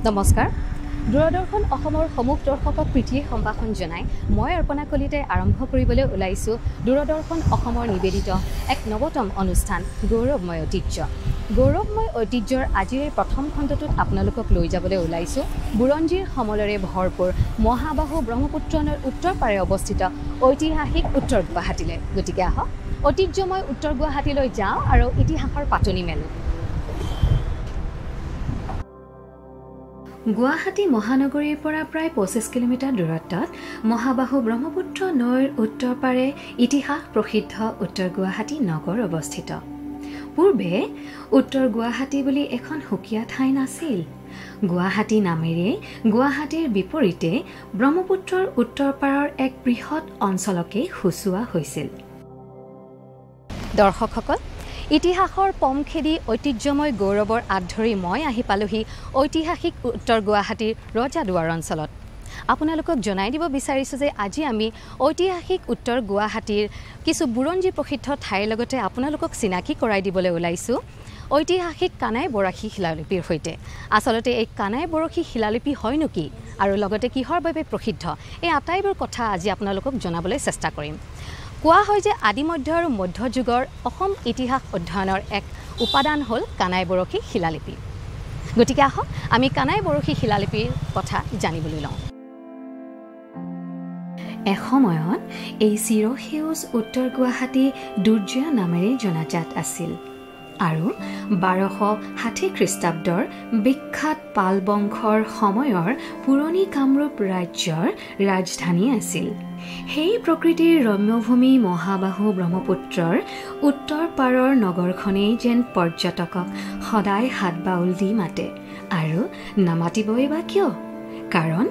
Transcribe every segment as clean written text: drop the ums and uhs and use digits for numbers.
নমস্কাৰ দূৰদৰ্শন অসমৰ সমূহ দৰ্শকক প্ৰীতিৰ সম্ভাষণ জনাই মই অৰ্পণা কলিতাই আৰম্ভ কৰিবলৈ ওলাইছোঁ দূৰদৰ্শন অসমৰ নিবেদিত এক নৱতম অনুষ্ঠান গৌৰৱময় ঐতিহ্য। গৌৰৱময় ঐতিহ্যৰ আজিৰ প্ৰথম খণ্ডটোত আপোনালোকক লৈ যাবলৈ ওলাইছোঁ বুৰঞ্জীৰ সমলৰে ভৰপূৰ মহাবাহু ব্ৰহ্মপুত্ৰ নৈৰ উত্তৰ পাৰে অৱস্থিত ঐতিহাসিক উত্তৰ গুৱাহাটীলৈ। গতিকে আহক ঐতিহ্যময় উত্তৰ গুৱাহাটীলৈ যাওঁ আৰু ইতিহাসৰ পাতনি মেলোঁ। গুৱাহাটী মহানগৰীৰ পৰা প্ৰায় 25 কিলোমিটাৰ দূৰত্বত মহাবাহু ব্ৰহ্মপুত্ৰ নৈৰ উত্তৰ পাৰে ইতিহাস প্ৰসিদ্ধ উত্তৰ গুৱাহাটী নগৰ অৱস্থিত। পূৰ্বে উত্তৰ গুৱাহাটী বুলি এখন সুকীয়া ঠাই নাছিল। গুৱাহাটী নামেৰে গুৱাহাটীৰ বিপৰীতে ব্ৰহ্মপুত্ৰৰ উত্তৰ পাৰৰ এক বৃহৎ অঞ্চলকে সূচোৱা হৈছিল। দৰ্শকসকল, ইতিহাসৰ পম খেদি ঐতিহ্যময় গৌৰৱৰ আঁত ধৰি মই আহি পালোহি ঐতিহাসিক উত্তৰ গুৱাহাটীৰ ৰজাদুৱাৰ অঞ্চলত। আপোনালোকক জনাই দিব বিচাৰিছোঁ যে আজি আমি ঐতিহাসিক উত্তৰ গুৱাহাটীৰ কিছু বুৰঞ্জী প্ৰসিদ্ধ ঠাইৰ লগতে আপোনালোকক চিনাকি কৰাই দিবলৈ ওলাইছোঁ ঐতিহাসিক কানাই বৰাশী শিলালিপিৰ সৈতে। আচলতে এই কানাই বৰশী শিলালিপি হয়নো কি আৰু লগতে কিহৰ বাবে প্ৰসিদ্ধ, এই আটাইবোৰ কথা আজি আপোনালোকক জনাবলৈ চেষ্টা কৰিম। কোৱা হয় যে আদিমধ্য আৰু মধ্যযুগৰ অসম ইতিহাস অধ্যয়নৰ এক উপাদান হ'ল কানাই বৰশী শিলালিপি। গতিকে আহক আমি কানাই বৰশী শিলালিপিৰ কথা জানিবলৈ লওঁ। এসময়ত এই চিৰসেউজ উত্তৰ গুৱাহাটী দুৰ্জয়া নামেৰে জনাজাত আছিল আৰু 1260 খ্ৰীষ্টাব্দৰ বিখ্যাত পাল বংশৰ সময়ৰ পুৰণি কামৰূপ ৰাজ্যৰ ৰাজধানী আছিল। সেই প্ৰকৃতিৰ ৰম্যভূমি মহাবাহু ব্ৰহ্মপুত্ৰৰ উত্তৰ পাৰৰ নগৰখনেই যেন পৰ্যটকক সদায় হাত বাউল দি মাতে, আৰু নামাতিবই বা কিয়? কাৰণ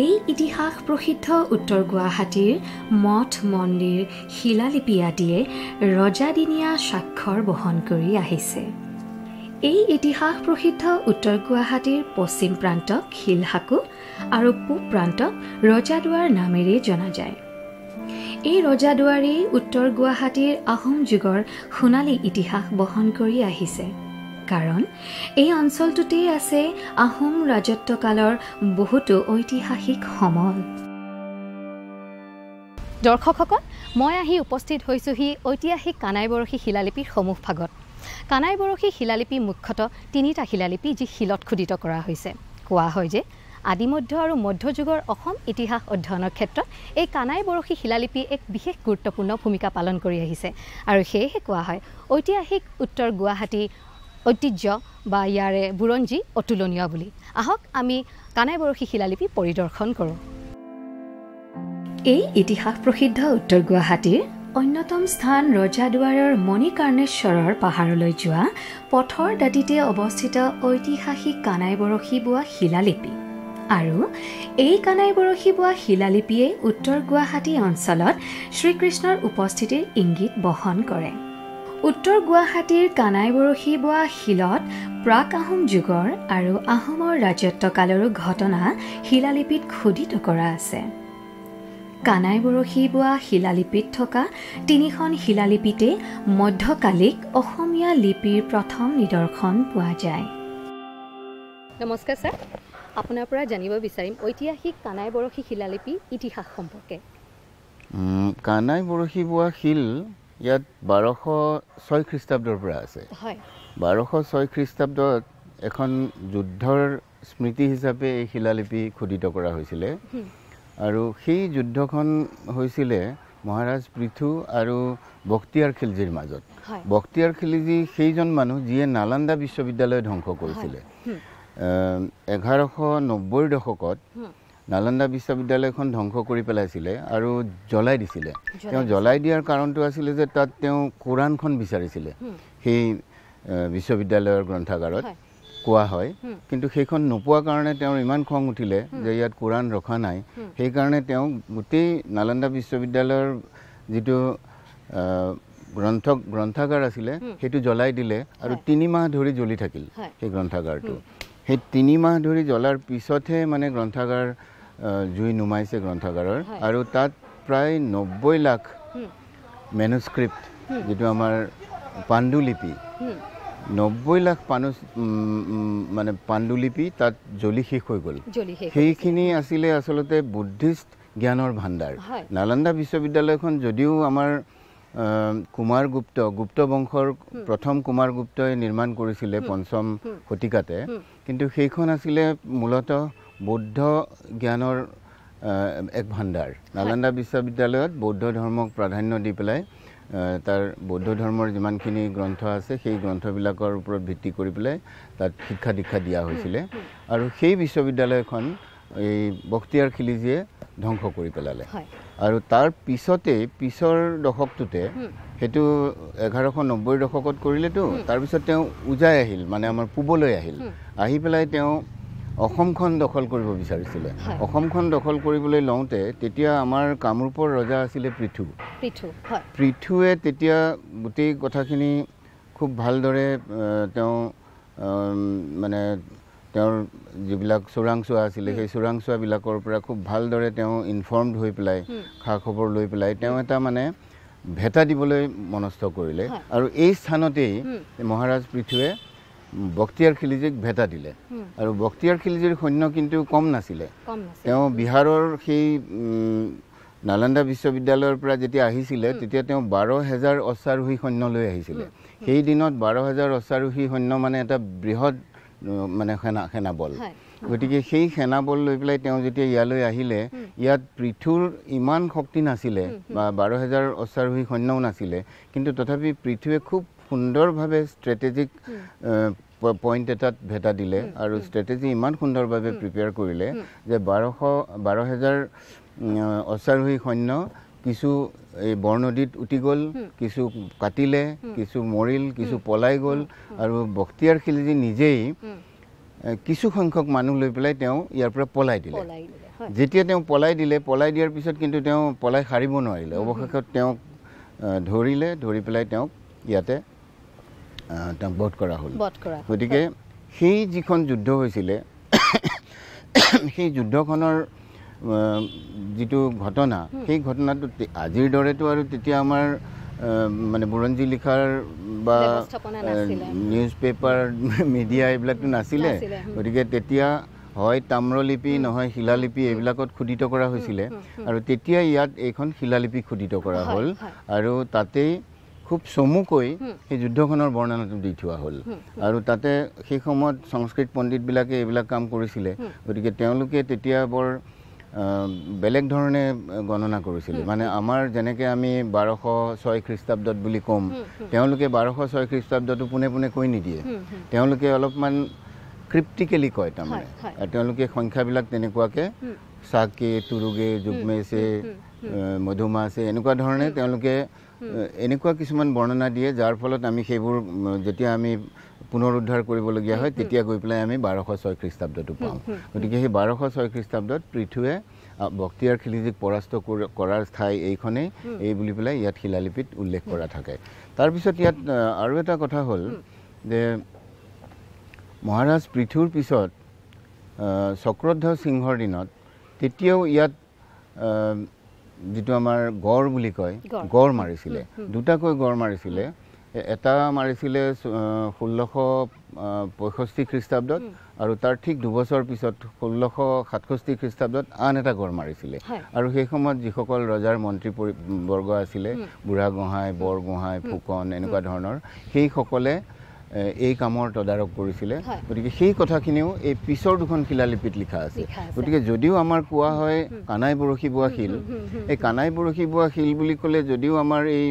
এই ইতিহাস প্ৰসিদ্ধ উত্তৰ গুৱাহাটীৰ মঠ মন্দিৰ শিলালিপি আদিয়ে ৰজাদিনীয়া স্বাক্ষৰ বহন কৰি আহিছে। এই ইতিহাস প্ৰসিদ্ধ উত্তৰ গুৱাহাটীৰ পশ্চিম প্ৰান্তক শিলসাকু আৰু পূব প্ৰান্তক ৰজাদুৱাৰ নামেৰে জনা যায়। এই ৰজাদুৱাৰেই উত্তৰ গুৱাহাটীৰ আহোম যুগৰ সোণালী ইতিহাস বহন কৰি আহিছে, কাৰণ এই অঞ্চলটোতেই আছে আহোম ৰাজত্বকালৰ বহুতো ঐতিহাসিক সমল। দৰ্শকসকল, মই আহি উপস্থিত হৈছোহি ঐতিহাসিক কানাই বৰশী শিলালিপিৰ সন্মুখভাগত। কানাই বৰশী শিলালিপি মুখ্যতঃ তিনিটা শিলালিপি যি শিলত খোদিত কৰা হৈছে। কোৱা হয় যে আদিমধ্য আৰু মধ্যযুগৰ অসম ইতিহাস অধ্যয়নৰ ক্ষেত্ৰত এই কানাই বৰশী শিলালিপি এক বিশেষ গুৰুত্বপূৰ্ণ ভূমিকা পালন কৰি আহিছে, আৰু সেয়েহে কোৱা হয় ঐতিহাসিক উত্তৰ গুৱাহাটী ঐতিহ্য বা ইয়াৰে বুৰঞ্জী অতুলনীয় বুলি। আহক আমি কানাই বৰশী শিলালিপি পৰিদৰ্শন কৰোঁ। এই ইতিহাস প্ৰসিদ্ধ উত্তৰ গুৱাহাটীৰ অন্যতম স্থান ৰজাদুৱাৰৰ মণিকাৰ্ণেশ্বৰৰ পাহাৰলৈ যোৱা পথৰ দাঁতিতে অৱস্থিত ঐতিহাসিক কানাই বৰশী বোৱা শিলালিপি। আৰু এই কানাই বৰশী বোৱা শিলালিপিয়ে উত্তৰ গুৱাহাটী অঞ্চলত শ্ৰীকৃষ্ণৰ উপস্থিতিৰ ইংগিত বহন কৰে। উত্তৰ গুৱাহাটীৰ কানাই বৰশী বোৱা শিলত প্ৰাক আহোম যুগৰ আৰু আহোমৰ ৰাজত্বকালৰো ঘটনা শিলালিপিত খোদিত কৰা আছে। কানাই বৰশী বোৱা শিলালিপিত থকা 3খন শিলালিপিতে মধ্যকালিক অসমীয়া লিপিৰ প্ৰথম নিদৰ্শন পোৱা যায়। নমস্কাৰ ছাৰ, আপোনাৰ পৰা জানিব বিচাৰিম ঐতিহাসিক কানাই বৰশী শিলালিপি ইতিহাস সম্পৰ্কে। কানাই বৰশী বোৱা শিল ইয়াত 1206 খ্ৰীষ্টাব্দৰ পৰা আছে। 1206 খ্ৰীষ্টাব্দত এখন যুদ্ধৰ স্মৃতি হিচাপে এই শিলালিপি খোদিত কৰা হৈছিলে, আৰু সেই যুদ্ধখন হৈছিলে মহাৰাজ পৃথু আৰু বখতিয়াৰ খিলজীৰ মাজত। বখতিয়াৰ খিলজী সেইজন মানুহ যিয়ে নালন্দা বিশ্ববিদ্যালয় ধ্বংস কৰিছিলে। 1190ৰ দশকত নালন্দা বিশ্ববিদ্যালয়খন ধ্বংস কৰি পেলাইছিলে আৰু জ্বলাই দিছিলে। তেওঁ জ্বলাই দিয়াৰ কাৰণটো আছিলে যে তাত তেওঁ কোৰাণখন বিচাৰিছিলে সেই বিশ্ববিদ্যালয়ৰ গ্ৰন্থাগাৰত, কোৱা হয়। কিন্তু সেইখন নোপোৱাৰ কাৰণে তেওঁৰ ইমান খং উঠিলে যে ইয়াত কোৰাণ ৰখা নাই, সেইকাৰণে তেওঁ গোটেই নালন্দা বিশ্ববিদ্যালয়ৰ যিটো গ্ৰন্থাগাৰ আছিলে সেইটো জ্বলাই দিলে, আৰু 3 মাহ ধৰি জ্বলি থাকিল সেই গ্ৰন্থাগাৰটো। সেই 3 মাহ ধৰি জ্বলাৰ পিছতহে মানে গ্ৰন্থাগাৰ জুই নুমাইছে গ্ৰন্থাগাৰৰ, আৰু তাত প্ৰায় 90 লাখ মেনুস্ক্ৰিপ্ট যিটো আমাৰ পাণ্ডুলিপি 90 লাখ মানে পাণ্ডুলিপি তাত জ্বলি শেষ হৈ গ'ল। সেইখিনি আছিলে আচলতে বুদ্ধিষ্ট জ্ঞানৰ ভাণ্ডাৰ। নালন্দা বিশ্ববিদ্যালয়খন যদিও আমাৰ গুপ্ত বংশৰ প্ৰথম কুমাৰগুপ্তই নিৰ্মাণ কৰিছিলে 5ম শতিকাতে, কিন্তু সেইখন আছিলে মূলতঃ বৌদ্ধ জ্ঞানৰ এক ভাণ্ডাৰ। নালন্দা বিশ্ববিদ্যালয়ত বৌদ্ধ ধৰ্মক প্ৰাধান্য দি পেলাই তাৰ বৌদ্ধ ধৰ্মৰ যিমানখিনি গ্ৰন্থ আছে সেই গ্ৰন্থবিলাকৰ ওপৰত ভিত্তি কৰি পেলাই তাত শিক্ষা দীক্ষা দিয়া হৈছিলে। আৰু সেই বিশ্ববিদ্যালয়খন এই বখতিয়াৰ খিলিজীয়ে ধ্বংস কৰি পেলালে। আৰু তাৰ পিছৰ দশকটোতে সেইটো 1190 দশকত কৰিলেতো, তাৰপিছত তেওঁ উজাই আহিল, মানে আমাৰ পূবলৈ আহিল। আহি পেলাই তেওঁ অসমখন দখল কৰিব বিচাৰিছিলে। অসমখন দখল কৰিবলৈ লওঁতে তেতিয়া আমাৰ কামৰূপৰ ৰজা আছিলে পৃথুৱে তেতিয়া গোটেই কথাখিনি খুব ভালদৰে তেওঁ মানে তেওঁৰ যিবিলাক চোৰাংচোৱা আছিলে সেই চোৰাংচোৱাবিলাকৰ পৰা খুব ভালদৰে তেওঁ ইনফৰ্মড হৈ পেলাই খা খবৰ লৈ পেলাই তেওঁ এটা মানে ভেটা দিবলৈ মনস্থ কৰিলে। আৰু এই স্থানতেই মহাৰাজ পৃথুৱে বখতিয়াৰ খিলিজীক ভেটা দিলে। আৰু বখতিয়াৰ খিলিজীৰ সৈন্য কিন্তু কম নাছিলে। তেওঁ বিহাৰৰ সেই নালন্দা বিশ্ববিদ্যালয়ৰ পৰা যেতিয়া আহিছিলে তেতিয়া তেওঁ 12,000 অশ্বাৰোহী সৈন্য লৈ আহিছিলে। সেই দিনত 12,000 অশ্বাৰোহী সৈন্য মানে এটা বৃহৎ মানে সেনাবল। গতিকে সেই সেনাবল লৈ পেলাই তেওঁ যেতিয়া ইয়ালৈ আহিলে, ইয়াত পৃথুৰ ইমান শক্তি নাছিলে বা 12,000 অশ্বাৰোহী সৈন্যও নাছিলে, কিন্তু তথাপি পৃথুৱে খুব সুন্দৰভাৱে ষ্ট্ৰেটেজিক পইণ্ট এটাত ভেটা দিলে। আৰু ষ্ট্ৰেটেজি ইমান সুন্দৰভাৱে প্ৰিপেয়াৰ কৰিলে যে 12,000 অশ্বাৰোহী সৈন্য কিছু এই বৰনদীত উটি গ'ল, কিছু কাটিলে, কিছু মৰিল, কিছু পলাই গ'ল। আৰু বখতিয়াৰ খিলিজী নিজেই কিছু সংখ্যক মানুহ লৈ পেলাই তেওঁ ইয়াৰ পৰা পলাই দিলে। যেতিয়া তেওঁ পলাই দিয়াৰ পিছত কিন্তু তেওঁ পলাই সাৰিব নোৱাৰিলে। অৱশেষত তেওঁক ধৰি পেলাই তেওঁক ইয়াতে তেওঁক বধ কৰা হ'ল। গতিকে সেই যিখন যুদ্ধ হৈছিলে সেই যুদ্ধখনৰ যিটো ঘটনা, সেই ঘটনাটো আজিৰ দৰেতো আৰু তেতিয়া আমাৰ মানে বুৰঞ্জী লিখাৰ বা নিউজ পেপাৰ মিডিয়া এইবিলাকতো নাছিলে। গতিকে তেতিয়া হয় তাম্ৰলিপি নহয় শিলালিপি এইবিলাকত খোদিত কৰা হৈছিলে। আৰু তেতিয়া ইয়াত এইখন শিলালিপি খোদিত কৰা হ'ল। আৰু তাতেই খুব চমুকৈ সেই যুদ্ধখনৰ বৰ্ণনাটো দি থোৱা হ'ল। আৰু তাতে সেই সময়ত সংস্কৃত পণ্ডিতবিলাকে এইবিলাক কাম কৰিছিলে। গতিকে তেওঁলোকে তেতিয়া বৰ বেলেগ ধৰণে গণনা কৰিছিলে। মানে আমাৰ যেনেকৈ আমি 1206 খ্ৰীষ্টাব্দত বুলি ক'ম, তেওঁলোকে 1206 খ্ৰীষ্টাব্দটো পোনে পোনে কৈ নিদিয়ে। তেওঁলোকে অলপমান ক্ৰিপ্টিকেলি কয়। তাৰমানে তেওঁলোকে সংখ্যাবিলাক তেনেকুৱাকৈ চাকে, তুৰুগে, যুগ্মেছে, মধুমাছে এনেকুৱা ধৰণে তেওঁলোকে এনেকুৱা কিছুমান বৰ্ণনা দিয়ে, যাৰ ফলত আমি সেইবোৰ যেতিয়া আমি পুনৰুদ্ধাৰ কৰিবলগীয়া হয় তেতিয়া গৈ পেলাই আমি 1206 খ্ৰীষ্টাব্দটো পাওঁ। গতিকে সেই 1206 খ্ৰীষ্টাব্দত পৃথুৱে বখতিয়াৰ খিলিজীক পৰাস্ত কৰাৰ ঠাই এইখনেই, এই বুলি পেলাই ইয়াত শিলালিপিত উল্লেখ কৰা থাকে। তাৰপিছত ইয়াত আৰু এটা কথা হ'ল যে মহাৰাজ পৃথুৰ পিছত চক্ৰধ্বজ সিংহৰ দিনত তেতিয়াও ইয়াত যিটো আমাৰ গড় বুলি কয়, গড় মাৰিছিলে। দুটাকৈ গড় মাৰিছিলে। এটা মাৰিছিলে 1665 খ্ৰীষ্টাব্দত, আৰু তাৰ ঠিক দুবছৰ পিছত 1667 খ্ৰীষ্টাব্দত আন এটা গড় মাৰিছিলে। আৰু সেই সময়ত যিসকল ৰজাৰ মন্ত্ৰীবৰ্গ আছিলে, বুঢ়া গোহাঁই, বৰ গোহাঁই, ফুকন এনেকুৱা ধৰণৰ, সেইসকলে এই কামৰ তদাৰক কৰিছিলে। গতিকে সেই কথাখিনিও এই পিছৰ দুখন শিলালিপিত লিখা আছে। গতিকে যদিও আমাৰ কোৱা হয় কানাই বৰশী বোৱা শিল, এই কানাই বৰশী বোৱা শিল বুলি ক'লে যদিও আমাৰ এই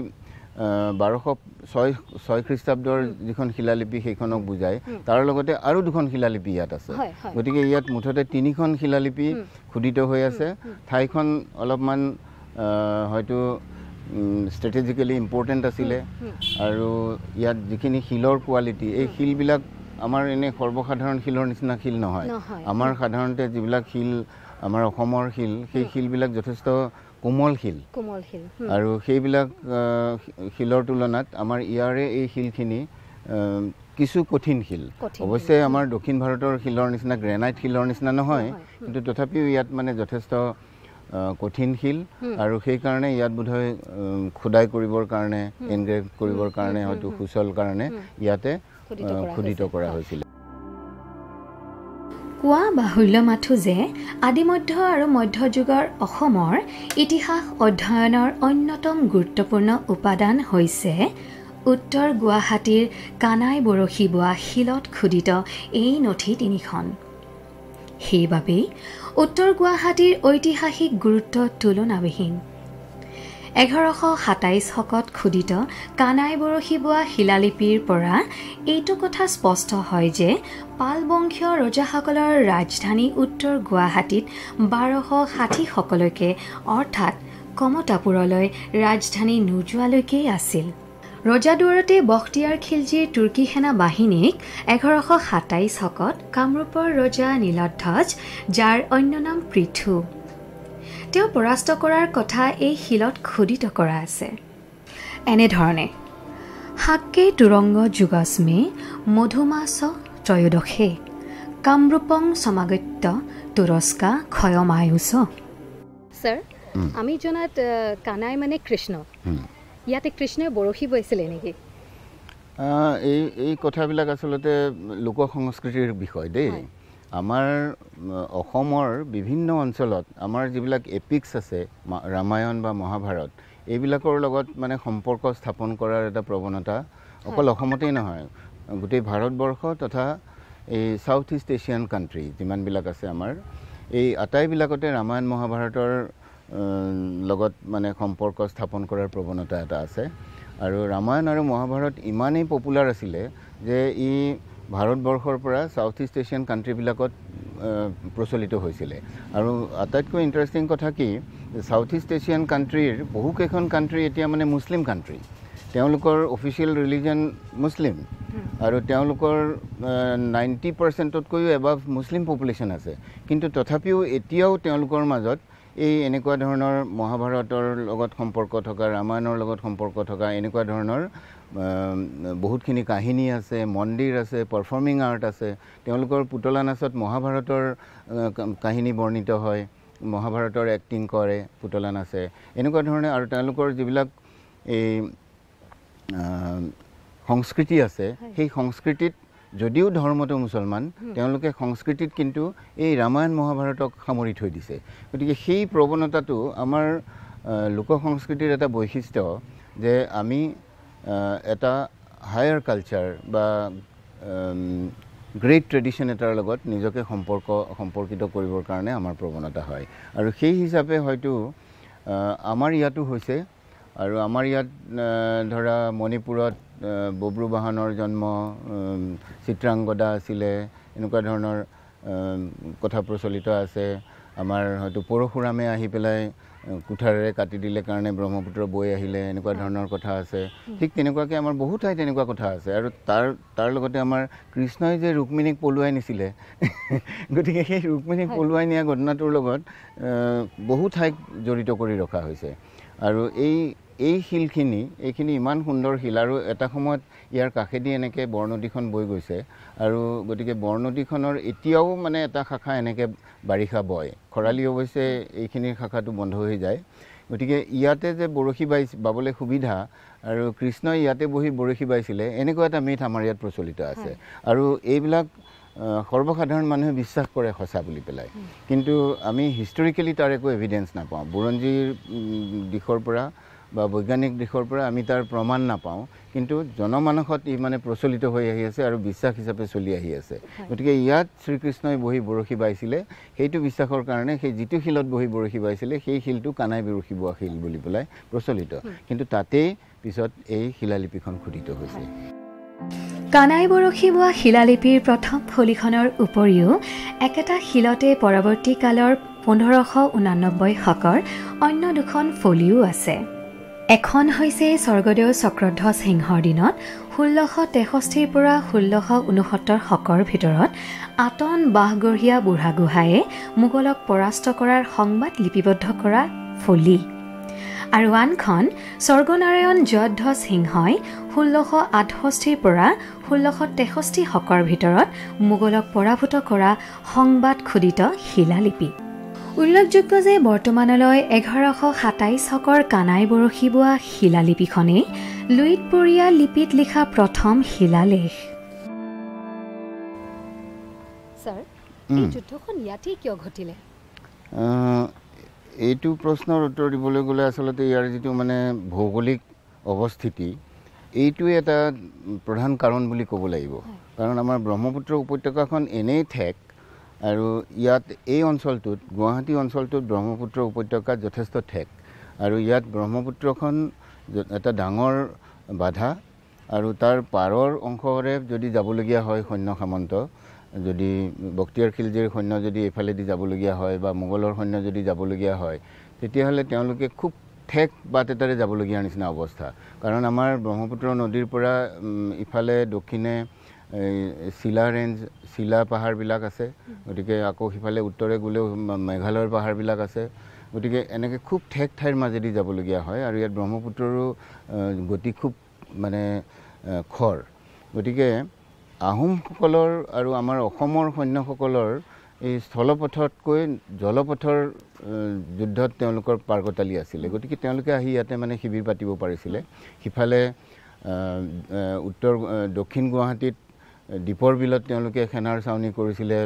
1206 খ্ৰীষ্টাব্দৰ যিখন শিলালিপি সেইখনক বুজায়, তাৰ লগতে আৰু দুখন শিলালিপি ইয়াত আছে। গতিকে ইয়াত মুঠতে 3খন শিলালিপি খোদিত হৈ আছে। ঠাইখন অলপমান হয়তো ষ্ট্ৰেটেজিকেলি ইম্পৰ্টেণ্ট আছিলে। আৰু ইয়াত যিখিনি শিলৰ কোৱালিটি, এই শিলবিলাক আমাৰ এনে সৰ্বসাধাৰণ শিলৰ নিচিনা শিল নহয়। আমাৰ সাধাৰণতে যিবিলাক শিল আমাৰ অসমৰ শিল, সেই শিলবিলাক যথেষ্ট কোমল শিল। আৰু সেইবিলাক শিলৰ তুলনাত আমাৰ ইয়াৰে এই শিলখিনি কিছু কঠিন শিল। অৱশ্যে আমাৰ দক্ষিণ ভাৰতৰ শিলৰ নিচিনা গ্ৰেনাইট শিলৰ নিচিনা নহয়, কিন্তু তথাপিও ইয়াত মানে যথেষ্ট কঠিন শিল। আৰু সেইকাৰণে ইয়াত বোধহয় খোদাই কৰিবৰ কাৰণে, এনগ্ৰেভ কৰিবৰ কাৰণে, হয়তো সুচল কাৰণে ইয়াতে খোদিত কৰা হৈছিল। কোৱা বাহুল্য মাথো যে আদিমধ্য আৰু মধ্যযুগৰ অসমৰ ইতিহাস অধ্যয়নৰ অন্যতম গুৰুত্বপূৰ্ণ উপাদান হৈছে উত্তৰ গুৱাহাটীৰ কানাই বৰশী বোৱা শিলত খোদিত এই নথি তিনিখন। সেইবাবেই উত্তৰ গুৱাহাটীৰ ঐতিহাসিক গুৰুত্ব তুলনাবিহীন। 1127 শকত খোদিত কানাই বৰশী বোৱা শিলালিপিৰ পৰা এইটো কথা স্পষ্ট হয় যে পাল বংশীয় ৰজাসকলৰ ৰাজধানী উত্তৰ গুৱাহাটীত 1260 সকলৈকে অৰ্থাৎ কমতাপুৰলৈ ৰাজধানী নোযোৱালৈকেই আছিল। ৰজাদুৱাৰতে বখতিয়াৰ খিলজীৰ তুৰ্কী সেনা বাহিনীক 1127 শকত কামৰূপৰ ৰজা নীলধ্বজ, যাৰ অন্য নাম পৃথু, তেওঁ পৰাস্ত কৰাৰ কথা এই শিলত খোদিত কৰা আছে। এনেধৰণে শাক্কে তুৰংগ যুগস্মে মধুমাস ত্ৰয়োদশে কামৰূপং সমাগত্য তুৰস্কা ক্ষয়মায়ুষ। স্যাৰ, আমি জনাত কানাই মানে কৃষ্ণ। ইয়াতে কৃষ্ণই বৰশী বৈছিলে নেকি? এই কথাবিলাক আচলতে লোক সংস্কৃতিৰ বিষয় দেই। আমাৰ অসমৰ বিভিন্ন অঞ্চলত আমাৰ যিবিলাক এপিক্স আছে, ৰামায়ণ বা মহাভাৰত, এইবিলাকৰ লগত মানে সম্পৰ্ক স্থাপন কৰাৰ এটা প্ৰৱণতা অকল অসমতেই নহয়, গোটেই ভাৰতবৰ্ষ তথা এই সাউথ ইষ্ট এছিয়ান কাণ্ট্ৰি যিমানবিলাক আছে আমাৰ, এই আটাইবিলাকতে ৰামায়ণ মহাভাৰতৰ লগত মানে সম্পৰ্ক স্থাপন কৰাৰ প্ৰৱণতা এটা আছে। আৰু ৰামায়ণ আৰু মহাভাৰত ইমানেই পপুলাৰ আছিলে যে ই ভাৰতবৰ্ষৰ পৰা সাউথ ইষ্ট এছিয়ান কাণ্ট্ৰিবিলাকত প্ৰচলিত হৈছিলে। আৰু আটাইতকৈ ইণ্টাৰেষ্টিং কথা কি, সাউথ ইষ্ট এছিয়ান কাণ্ট্ৰিৰ বহুকেইখন কাণ্ট্ৰি এতিয়া মানে মুছলিম কাণ্ট্ৰি, তেওঁলোকৰ অফিচিয়েল ৰিলিজন মুছলিম, আৰু তেওঁলোকৰ 90%তকৈও এবাভ মুছলিম পপুলেশ্যন আছে। কিন্তু তথাপিও এতিয়াও তেওঁলোকৰ মাজত এই এনেকুৱা ধৰণৰ মহাভাৰতৰ লগত সম্পৰ্ক থকা, ৰামায়ণৰ লগত সম্পৰ্ক থকা এনেকুৱা ধৰণৰ বহুতখিনি কাহিনী আছে, মন্দিৰ আছে, পাৰফৰ্মিং আৰ্ট আছে। তেওঁলোকৰ পুতলা নাচত মহাভাৰতৰ কাহিনী বৰ্ণিত হয়, মহাভাৰতৰ এক্টিং কৰে, পুতলা নাচে, এনেকুৱা ধৰণে। আৰু তেওঁলোকৰ যিবিলাক এই সংস্কৃতি আছে, সেই সংস্কৃতিত যদিও ধৰ্মটো মুছলমান, তেওঁলোকে সংস্কৃতিত কিন্তু এই ৰামায়ণ মহাভাৰতক সামৰি থৈ দিছে। গতিকে সেই প্ৰৱণতাটো আমাৰ লোক সংস্কৃতিৰ এটা বৈশিষ্ট্য যে আমি এটা হায়াৰ কালচাৰ বা গ্ৰেট ট্ৰেডিশ্যন এটাৰ লগত নিজকে সম্পৰ্কিত কৰিবৰ কাৰণে আমাৰ প্ৰৱণতা হয়। আৰু সেই হিচাপে হয়তো আমাৰ ইয়াতো হৈছে। আৰু আমাৰ ইয়াত ধৰা মণিপুৰত বব্ৰু বাহনৰ জন্ম, চিত্ৰাংগদা আছিলে, এনেকুৱা ধৰণৰ কথা প্ৰচলিত আছে। আমাৰ হয়তো পৰশুৰামে আহি পেলাই কুঠাৰেৰে কাটি দিলে কাৰণে ব্ৰহ্মপুত্ৰ বৈ আহিলে, এনেকুৱা ধৰণৰ কথা আছে। ঠিক তেনেকুৱাকৈ আমাৰ বহু ঠাইত এনেকুৱা কথা আছে। আৰু তাৰ লগতে আমাৰ কৃষ্ণই যে ৰুক্মিণীক পলুৱাই নিছিলে, গতিকে সেই ৰুক্মিণীক পলুৱাই নিয়া ঘটনাটোৰ লগত বহু ঠাইক জড়িত কৰি ৰখা হৈছে। আৰু এই শিলখিনি, এইখিনি ইমান সুন্দৰ শিল, আৰু এটা সময়ত ইয়াৰ কাষেদি এনেকৈ বৰনদীখন বৈ গৈছে। আৰু গতিকে বৰনদীখনৰ এতিয়াও মানে এটা শাখা এনেকৈ বাৰিষা বয়, খৰালি অৱশ্যে এইখিনিৰ শাখাটো বন্ধ হৈ যায়। গতিকে ইয়াতে যে বৰশী বাবলৈ সুবিধা, আৰু কৃষ্ণই ইয়াতে বহি বৰশী বাইছিলে, এনেকুৱা এটা মিথ আমাৰ ইয়াত প্ৰচলিত আছে। আৰু এইবিলাক সৰ্বসাধাৰণ মানুহে বিশ্বাস কৰে সঁচা বুলি পেলাই, কিন্তু আমি হিষ্টৰিকেলি তাৰ একো এভিডেঞ্চ নাপাওঁ। বুৰঞ্জীৰ দিশৰ পৰা বা বৈজ্ঞানিক দিশৰ পৰা আমি তাৰ প্ৰমাণ নাপাওঁ, কিন্তু জনমানসত ই মানে প্ৰচলিত হৈ আহি আছে আৰু বিশ্বাস হিচাপে চলি আহি আছে। গতিকে ইয়াত শ্ৰীকৃষ্ণই বহি বৰশী বাইছিলে, সেইটো বিশ্বাসৰ কাৰণে সেই যিটো শিলত বহি বৰশী বাইছিলে সেই শিলটো কানাই বৰশী বোৱা শিল বুলি পেলাই প্ৰচলিত। কিন্তু তাতেই পিছত এই শিলালিপিখন খোদিত হৈছে। কানাই বৰশী বোৱা শিলালিপিৰ প্ৰথম ফলিখনৰ উপৰিও একেটা শিলতে পৰৱৰ্তী কালৰ 1589 শকৰ অন্য দুখন ফলিও আছে। এখন হৈছে স্বৰ্গদেউ চক্ৰধ্বজ সিংহৰ দিনত 1663 পৰা 1669 শকৰ ভিতৰত আটন বাঁহগঢ়িয়া বুঢ়াগোহাঁয়ে মোগলক পৰাস্ত কৰাৰ সংবাদ লিপিবদ্ধ কৰা ফলি। আৰু আনখন স্বৰ্গনাৰায়ণ জয়ধ্বজ সিংহই 1668 পৰা 1663 শকৰ ভিতৰত মোগলক পৰাভূত কৰা সংবাদ খোদিত শিলালিপি। উল্লেখযোগ্য যে বৰ্তমানলৈ 1127 শকৰ কানাই বৰশী বোৱা শিলালিপিখনেই লুইতপৰীয়া লিপিত লিখা প্ৰথম শিলালেখ। এই যুদ্ধখন ইয়াতেই কিয় ঘটিলে? এইটো প্ৰশ্নৰ উত্তৰ দিবলৈ গ'লে আচলতে ইয়াৰ যিটো মানে ভৌগোলিক অৱস্থিতি এইটোৱে এটা প্ৰধান কাৰণ বুলি ক'ব লাগিব। কাৰণ আমাৰ ব্ৰহ্মপুত্ৰ উপত্যকাখন এনেই ঠেক আৰু ইয়াত এই অঞ্চলটোত গুৱাহাটী অঞ্চলটোত ব্ৰহ্মপুত্ৰ উপত্যকাত যথেষ্ট ঠেক আৰু ইয়াত ব্ৰহ্মপুত্ৰখন এটা ডাঙৰ বাধা আৰু তাৰ পাৰৰ অংশৰে যদি যাবলগীয়া হয় সৈন্য সামন্ত, যদি বক্তিয়াৰ খিলজীৰ সৈন্য যদি এইফালেদি যাবলগীয়া হয় বা মোগলৰ সৈন্য যদি যাবলগীয়া হয় তেতিয়াহ'লে তেওঁলোকে খুব ঠেক বাট এটাৰে যাবলগীয়া নিচিনা অৱস্থা। কাৰণ আমাৰ ব্ৰহ্মপুত্ৰ নদীৰ পৰা ইফালে দক্ষিণে শিলা ৰেঞ্জ, শিলা পাহাৰবিলাক আছে, গতিকে আকৌ সিফালে উত্তৰে গ'লেও মেঘালয়ৰ পাহাৰবিলাক আছে। গতিকে এনেকৈ খুব ঠেক ঠাইৰ মাজেদি যাবলগীয়া হয় আৰু ইয়াত ব্ৰহ্মপুত্ৰৰো গতি খুব মানে খৰ। গতিকে আহোমসকলৰ আৰু আমাৰ অসমৰ সৈন্যসকলৰ এই স্থলপথতকৈ জলপথৰ যুদ্ধত তেওঁলোকৰ পাৰ্গতালী আছিলে। গতিকে তেওঁলোকে আহি ইয়াতে মানে শিবিৰ পাতিব পাৰিছিলে। সিফালে দক্ষিণ গুৱাহাটীত দীপৰ বিলত তেওঁলোকে সেনাৰ চাউনি কৰিছিলে,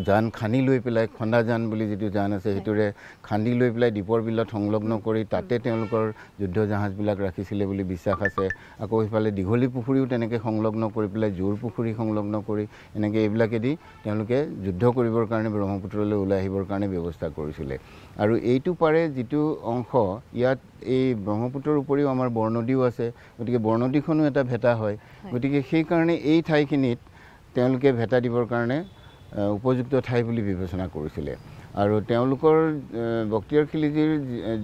জান খান্দি লৈ পেলাই, খন্দা জান বুলি যিটো জান আছে সেইটোৰে খান্দি লৈ পেলাই দীপৰ বিলত সংলগ্ন কৰি তাতে তেওঁলোকৰ যুদ্ধ জাহাজবিলাক ৰাখিছিলে বুলি বিশ্বাস আছে। আকৌ সিফালে দীঘলী পুখুৰীও তেনেকৈ সংলগ্ন কৰি পেলাই, জোৰ পুখুৰী সংলগ্ন কৰি এনেকৈ এইবিলাকেদি তেওঁলোকে যুদ্ধ কৰিবৰ কাৰণে ব্ৰহ্মপুত্ৰলৈ ওলাই আহিবৰ কাৰণে ব্যৱস্থা কৰিছিলে। আৰু এইটো পাৰে যিটো অংশ ইয়াত এই ব্ৰহ্মপুত্ৰৰ উপৰিও আমাৰ বৰনদীও আছে, গতিকে বৰনদীখনো এটা ভেটা হয়। গতিকে সেইকাৰণে এই ঠাইখিনিত তেওঁলোকে ভেটা দিবৰ কাৰণে উপযুক্ত ঠাই বুলি বিবেচনা কৰিছিলে। আৰু তেওঁলোকৰ বক্তিয়াৰ খিলজীৰ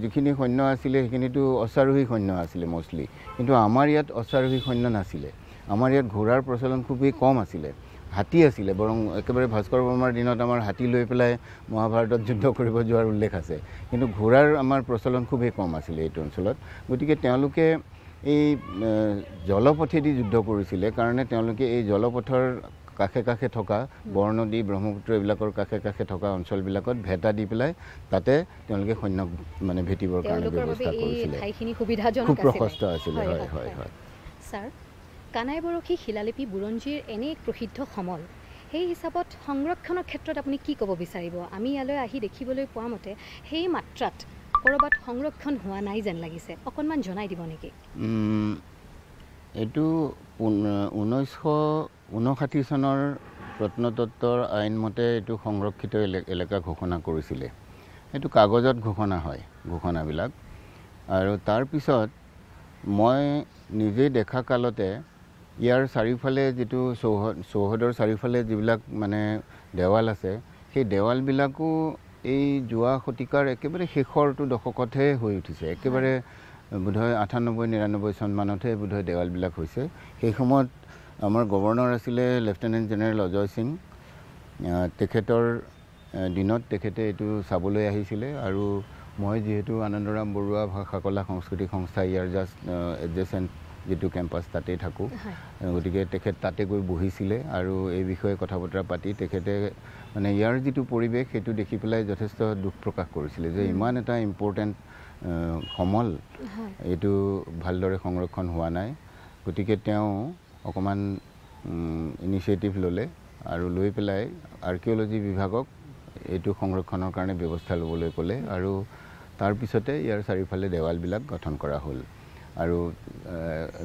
যিখিনি সৈন্য আছিলে সেইখিনিতো অশ্বাৰোহী সৈন্য আছিলে মষ্টলি, কিন্তু আমাৰ ইয়াত অশ্বাৰোহী সৈন্য নাছিলে। আমাৰ ইয়াত ঘোঁৰাৰ প্ৰচলন খুবেই কম আছিলে, হাতী আছিলে। বৰং একেবাৰে ভাস্কৰ বৰ্মাৰ দিনত আমাৰ হাতী লৈ পেলাই মহাভাৰতত যুদ্ধ কৰিব যোৱাৰ উল্লেখ আছে, কিন্তু ঘোঁৰাৰ আমাৰ প্ৰচলন খুবেই কম আছিলে এইটো অঞ্চলত। গতিকে তেওঁলোকে এই জলপথেদি যুদ্ধ কৰিছিলে কাৰণে তেওঁলোকে এই জলপথৰ কাষে কাষে থকা বৰনদী, ব্ৰহ্মপুত্ৰ এইবিলাকৰ কাষে কাষে থকা অঞ্চলবিলাকত ভেটা দি পেলাই তাতে তেওঁলোকে সৈন্য মানে ভেটিবৰ কাৰণে ব্যৱস্থা কৰিছিলে। খুব প্ৰশস্ত আছিলে। হয় হয় হয় ছাৰ, কানাই বৰশী শিলালিপি বুৰঞ্জীৰ এনে এক প্ৰসিদ্ধ সমল, সেই হিচাপত সংৰক্ষণৰ ক্ষেত্ৰত আপুনি কি ক'ব বিচাৰিব? আমি ইয়ালৈ আহি দেখিবলৈ পোৱা মতে সেই মাত্ৰাত ক'ৰবাত সংৰক্ষণ হোৱা নাই যেন লাগিছে, অকণমান জনাই দিব নেকি? এইটো 1959 চনৰ প্ৰত্নতত্ত্বৰ আইন মতে এইটো সংৰক্ষিত এলেকা ঘোষণা কৰিছিলে। এইটো কাগজত ঘোষণা হয় ঘোষণাবিলাক। আৰু তাৰপিছত মই নিজে দেখা কালতে ইয়াৰ চাৰিওফালে যিটো চৌহদৰ চাৰিওফালে যিবিলাক মানে দেৱাল আছে সেই দেৱালবিলাকো এই যোৱা শতিকাৰ একেবাৰে শেষৰটো দশকতহে হৈ উঠিছে। একেবাৰে বোধহয় 98-99 চনমানতহে বোধহয় দেৱালবিলাক হৈছে। সেই সময়ত আমাৰ গভৰ্ণৰ আছিলে লেফটেনেণ্ট জেনেৰেল অজয় সিং। তেখেতৰ দিনত তেখেতে এইটো চাবলৈ আহিছিলে আৰু মই যিহেতু আনন্দৰাম বৰুৱা ভাষা কলা সাংস্কৃতিক সংস্থা ইয়াৰ জাষ্ট এডজেচেণ্ট যিটো কেম্পাছ তাতেই থাকোঁ, গতিকে তেখেত তাতে গৈ বহিছিলে আৰু এই বিষয়ে কথা বতৰা পাতি তেখেতে মানে ইয়াৰ যিটো পৰিৱেশ সেইটো দেখি পেলাই যথেষ্ট দুখ প্ৰকাশ কৰিছিলে যে ইমান এটা ইম্পৰ্টেণ্ট সমল এইটো ভালদৰে সংৰক্ষণ হোৱা নাই। গতিকে তেওঁ অকণমান ইনিচিয়েটিভ ল'লে আৰু লৈ পেলাই আৰ্কিঅ'লজি বিভাগক এইটো সংৰক্ষণৰ কাৰণে ব্যৱস্থা ল'বলৈ ক'লে আৰু তাৰপিছতে ইয়াৰ চাৰিওফালে দেৱালবিলাক গঠন কৰা হ'ল আৰু